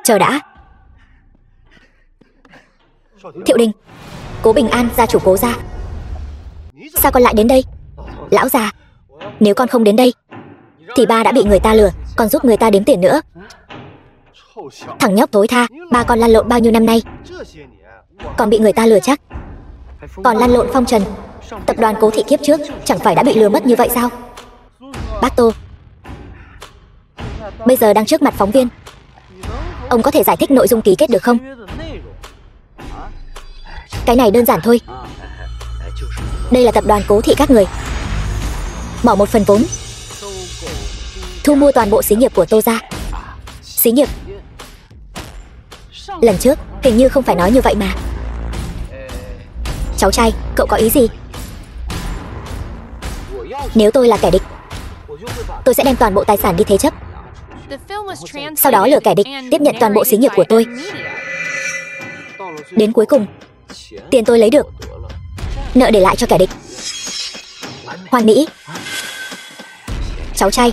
Chờ đã. Thiệu Đình, Cố Bình An, gia chủ Cố gia. Sao con lại đến đây? Lão già, nếu con không đến đây thì ba đã bị người ta lừa, còn giúp người ta đếm tiền nữa. Thằng nhóc tối tha, ba con lăn lộn bao nhiêu năm nay, còn bị người ta lừa chắc. Còn lăn lộn phong trần, tập đoàn Cố thị kiếp trước chẳng phải đã bị lừa mất như vậy sao? Bác Tô, bây giờ đang trước mặt phóng viên, ông có thể giải thích nội dung ký kết được không? Cái này đơn giản thôi. Đây là tập đoàn Cố thị các người bỏ một phần vốn thu mua toàn bộ xí nghiệp của Tô gia. Xí nghiệp? Lần trước hình như không phải nói như vậy mà. Cháu trai, cậu có ý gì? Nếu tôi là kẻ địch, tôi sẽ đem toàn bộ tài sản đi thế chấp, sau đó lừa kẻ địch tiếp nhận toàn bộ xí nghiệp của tôi. Đến cuối cùng, tiền tôi lấy được, nợ để lại cho kẻ địch. Hoàn mỹ. Cháu trai,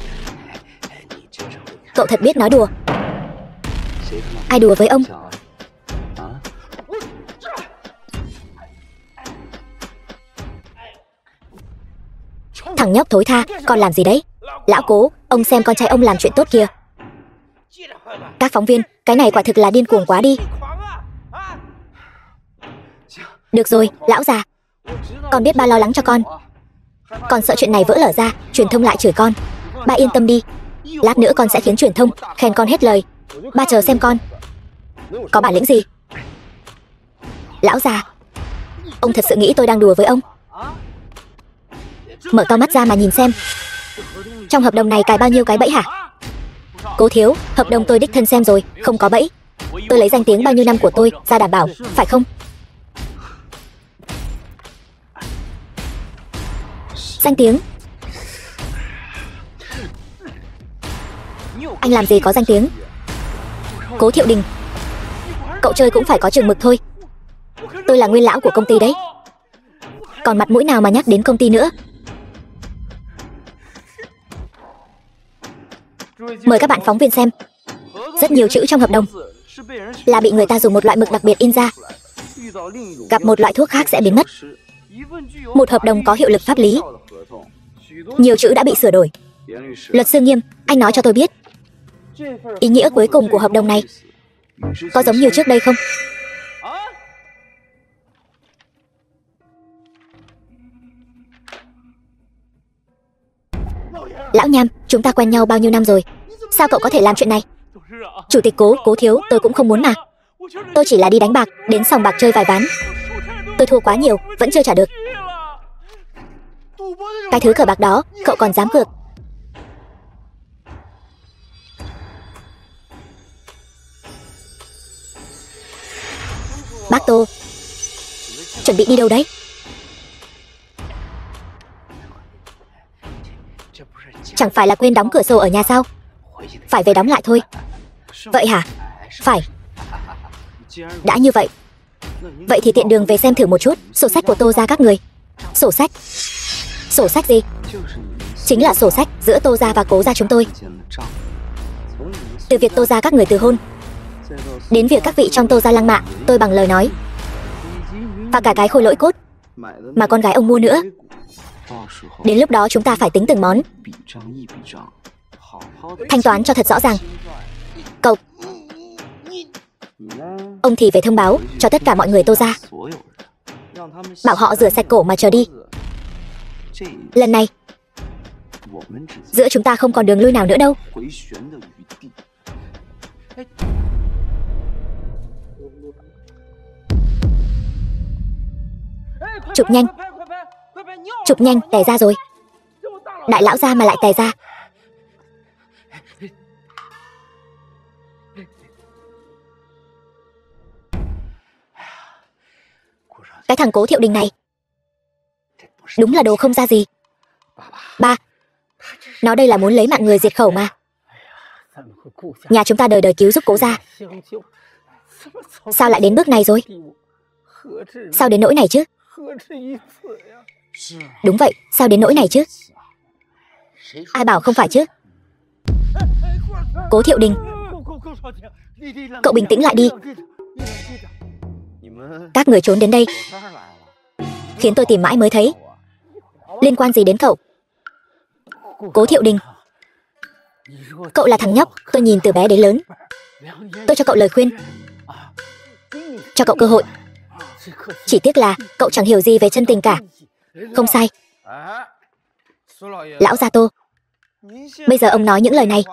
cậu thật biết nói đùa. Ai đùa với ông? Thằng nhóc thối tha, con làm gì đấy? Lão Cố, ông xem con trai ông làm chuyện tốt kìa. Các phóng viên, cái này quả thực là điên cuồng quá đi. Được rồi, lão già, con biết ba lo lắng cho con. Con sợ chuyện này vỡ lở ra, truyền thông lại chửi con. Ba yên tâm đi, lát nữa con sẽ khiến truyền thông khen con hết lời. Ba chờ xem con có bản lĩnh gì. Lão già, ông thật sự nghĩ tôi đang đùa với ông? Mở to mắt ra mà nhìn xem, trong hợp đồng này cài bao nhiêu cái bẫy hả? Cố thiếu, hợp đồng tôi đích thân xem rồi, không có bẫy. Tôi lấy danh tiếng bao nhiêu năm của tôi ra đảm bảo, phải không? Danh tiếng? Anh làm gì có danh tiếng? Cố Thiệu Đình, cậu chơi cũng phải có chừng mực thôi. Tôi là nguyên lão của công ty đấy, còn mặt mũi nào mà nhắc đến công ty nữa. Mời các bạn phóng viên xem, rất nhiều chữ trong hợp đồng là bị người ta dùng một loại mực đặc biệt in ra, gặp một loại thuốc khác sẽ biến mất. Một hợp đồng có hiệu lực pháp lý, nhiều chữ đã bị sửa đổi. Luật sư Nghiêm, anh nói cho tôi biết, Ý nghĩa cuối cùng của hợp đồng này có giống như trước đây không? Lão Nham, chúng ta quen nhau bao nhiêu năm rồi, sao cậu có thể làm chuyện này? Chủ tịch Cố thiếu, tôi cũng không muốn mà. Tôi chỉ là đi đánh bạc, đến sòng bạc chơi vài ván. Tôi thua quá nhiều, vẫn chưa trả được. Cái thứ cờ bạc đó, cậu còn dám cược? Bác Tô, chuẩn bị đi đâu đấy? Chẳng phải là quên đóng cửa sổ ở nhà sao? Phải về đóng lại thôi. Vậy hả? Phải. Đã như vậy, vậy thì tiện đường về xem thử một chút sổ sách của Tô gia các người. Sổ sách? Sổ sách gì? Chính là sổ sách giữa Tô gia và Cố gia chúng tôi. Từ việc Tô gia các người từ hôn đến việc các vị trong Tô gia lăng mạ tôi bằng lời nói, và cả cái khôi lỗi cốt mà con gái ông mua nữa. Đến lúc đó chúng ta phải tính từng món, thanh toán cho thật rõ ràng. Cậu, ông thì về thông báo cho tất cả mọi người Tô gia, bảo họ rửa sạch cổ mà chờ đi. Lần này giữa chúng ta không còn đường lui nào nữa đâu. Chụp nhanh, chụp nhanh, tè ra rồi. Đại lão gia mà lại tè ra. Cái thằng Cố Thiệu Đình này đúng là đồ không ra gì. Ba, nó đây là muốn lấy mạng người diệt khẩu mà. Nhà chúng ta đời đời cứu giúp Cố gia, sao lại đến bước này rồi? Sao đến nỗi này chứ? Đúng vậy, sao đến nỗi này chứ? Ai bảo không phải chứ? Cố Thiệu Đình, cậu bình tĩnh lại đi. Các người trốn đến đây khiến tôi tìm mãi mới thấy. Liên quan gì đến cậu? Cố Thiệu Đình, cậu là thằng nhóc tôi nhìn từ bé đến lớn. Tôi cho cậu lời khuyên, cho cậu cơ hội. Chỉ tiếc là cậu chẳng hiểu gì về chân tình cả. Không sai. Lão gia Tô, bây giờ ông nói những lời này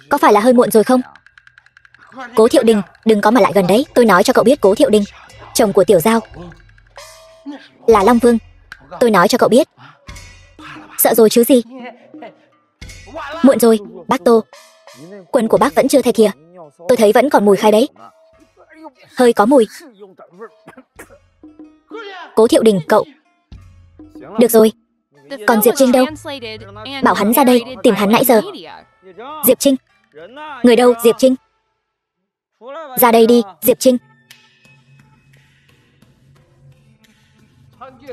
có phải là hơi muộn rồi không? Cố Thiệu Đình, đừng có mà lại gần đấy. Tôi nói cho cậu biết, Cố Thiệu Đình, chồng của Tiểu Giao là Long Vương. Tôi nói cho cậu biết. Sợ rồi chứ gì? Muộn rồi, bác Tô. Quần của bác vẫn chưa thay kìa. Tôi thấy vẫn còn mùi khai đấy. Hơi có mùi. Cố Thiệu Đình, cậu. Được rồi. Còn Diệp Trinh đâu? Bảo hắn ra đây, tìm hắn nãy giờ. Diệp Trinh. Người đâu, Diệp Trinh? Ra đây đi, Diệp Trinh.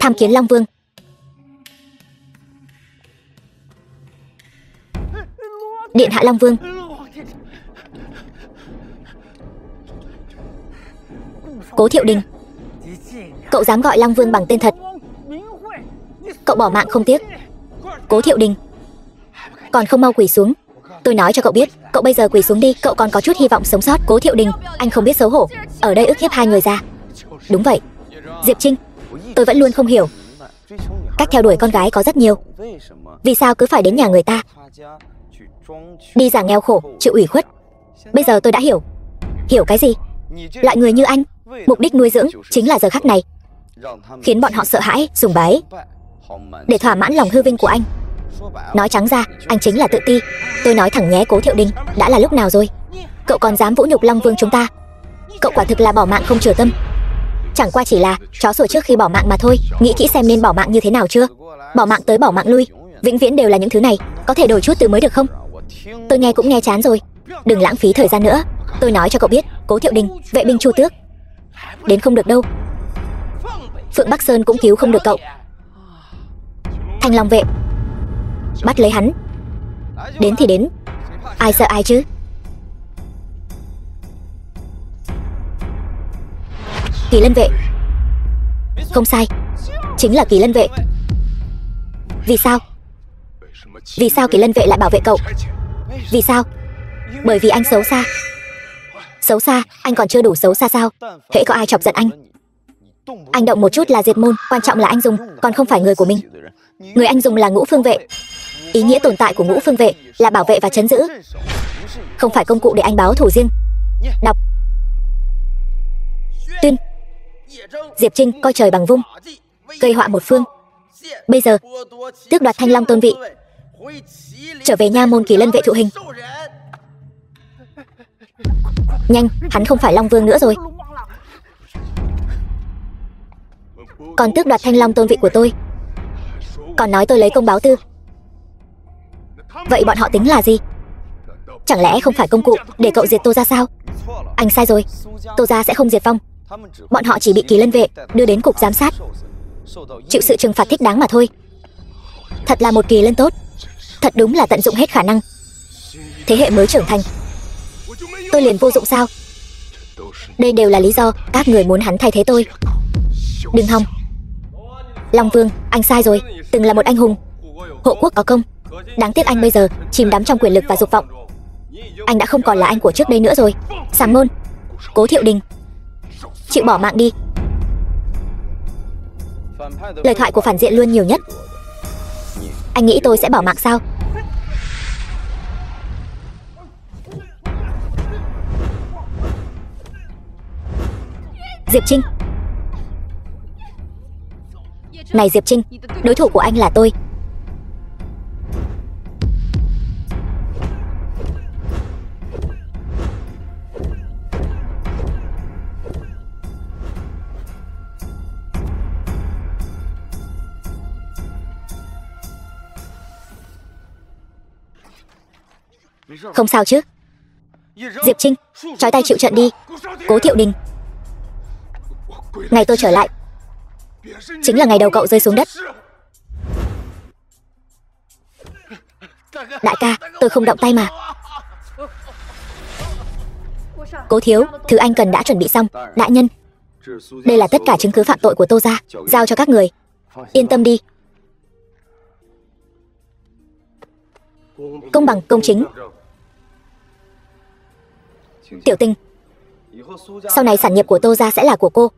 Tham kiến Long Vương. Điện hạ Long Vương. Cố Thiệu Đình, cậu dám gọi Long Vương bằng tên thật, cậu bỏ mạng không tiếc. Cố Thiệu Đình, còn không mau quỳ xuống. Tôi nói cho cậu biết, cậu bây giờ quỳ xuống đi, cậu còn có chút hy vọng sống sót. Cố Thiệu Đình, anh không biết xấu hổ, ở đây ức hiếp hai người già. Đúng vậy, Diệp Trinh, tôi vẫn luôn không hiểu. Cách theo đuổi con gái có rất nhiều, vì sao cứ phải đến nhà người ta, đi giả nghèo khổ, chịu ủy khuất. Bây giờ tôi đã hiểu. Hiểu cái gì? Loại người như anh, mục đích nuôi dưỡng chính là giờ khắc này, khiến bọn họ sợ hãi, sùng bái, để thỏa mãn lòng hư vinh của anh. Nói trắng ra, anh chính là tự ti. Tôi nói thẳng nhé Cố Thiệu Đình, đã là lúc nào rồi cậu còn dám vũ nhục Long Vương chúng ta? Cậu quả thực là bỏ mạng không chừa tâm. Chẳng qua chỉ là chó sủa trước khi bỏ mạng mà thôi. Nghĩ kỹ xem nên bỏ mạng như thế nào chưa? Bỏ mạng tới bỏ mạng lui, vĩnh viễn đều là những thứ này. Có thể đổi chút từ mới được không? Tôi nghe cũng nghe chán rồi. Đừng lãng phí thời gian nữa. Tôi nói cho cậu biết, Cố Thiệu Đình, vệ binh Chu Tước đến không được đâu. Phượng Bắc Sơn cũng cứu không được cậu. Thanh Long vệ, bắt lấy hắn. Đến thì đến, ai sợ ai chứ? Kỳ Lân vệ. Không sai, chính là Kỳ Lân vệ. Vì sao? Vì sao Kỳ Lân vệ lại bảo vệ cậu? Vì sao? Bởi vì anh xấu xa. Xấu xa? Anh còn chưa đủ xấu xa sao? Hễ có ai chọc giận anh động một chút là diệt môn. Quan trọng là anh dùng, còn không phải người của mình. Người anh dùng là Ngũ Phương Vệ. Ý nghĩa tồn tại của Ngũ Phương Vệ là bảo vệ và trấn giữ, không phải công cụ để anh báo thù riêng. Đọc. Tuyên. Diệp Trinh coi trời bằng vung, gây họa một phương. Bây giờ tước đoạt Thanh Long tôn vị, trở về nha môn Kỳ Lân Vệ thụ hình. Nhanh, hắn không phải Long Vương nữa rồi. Còn tước đoạt Thanh Long tôn vị của tôi, còn nói tôi lấy công báo tư. Vậy bọn họ tính là gì? Chẳng lẽ không phải công cụ để cậu diệt Tô gia sao? Anh sai rồi, Tô gia sẽ không diệt vong. Bọn họ chỉ bị Kỳ Lân Vệ đưa đến cục giám sát, chịu sự trừng phạt thích đáng mà thôi. Thật là một kỳ lân tốt. Thật đúng là tận dụng hết khả năng. Thế hệ mới trưởng thành, tôi liền vô dụng sao? Đây đều là lý do các người muốn hắn thay thế tôi. Đừng hòng. Long Vương, anh sai rồi. Từng là một anh hùng, hộ quốc có công. Đáng tiếc anh bây giờ chìm đắm trong quyền lực và dục vọng. Anh đã không còn là anh của trước đây nữa rồi. Sàng Môn, Cố Thiệu Đình, chịu bỏ mạng đi. Lời thoại của phản diện luôn nhiều nhất. Anh nghĩ tôi sẽ bỏ mạng sao? Diệp Trinh. Này Diệp Trinh, đối thủ của anh là tôi. Không sao chứ? Diệp Trinh, trói tay chịu trận đi. Cố Thiệu Đình, ngày tôi trở lại chính là ngày đầu cậu rơi xuống đất. Đại ca, tôi không động tay mà. Cố thiếu, thứ anh cần đã chuẩn bị xong. Đại nhân, đây là tất cả chứng cứ phạm tội của Tô gia, giao cho các người. Yên tâm đi. Công bằng, công chính. Tiểu Tình, sau này sản nghiệp của Tô gia sẽ là của cô.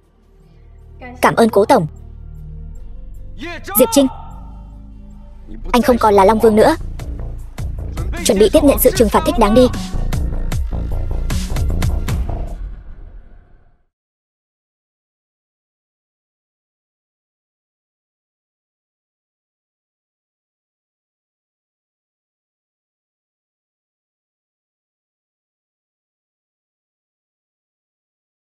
Cảm ơn Cố tổng. Diệp Trinh, anh không còn là Long Vương nữa. Chuẩn bị tiếp nhận sự trừng phạt thích đáng đi.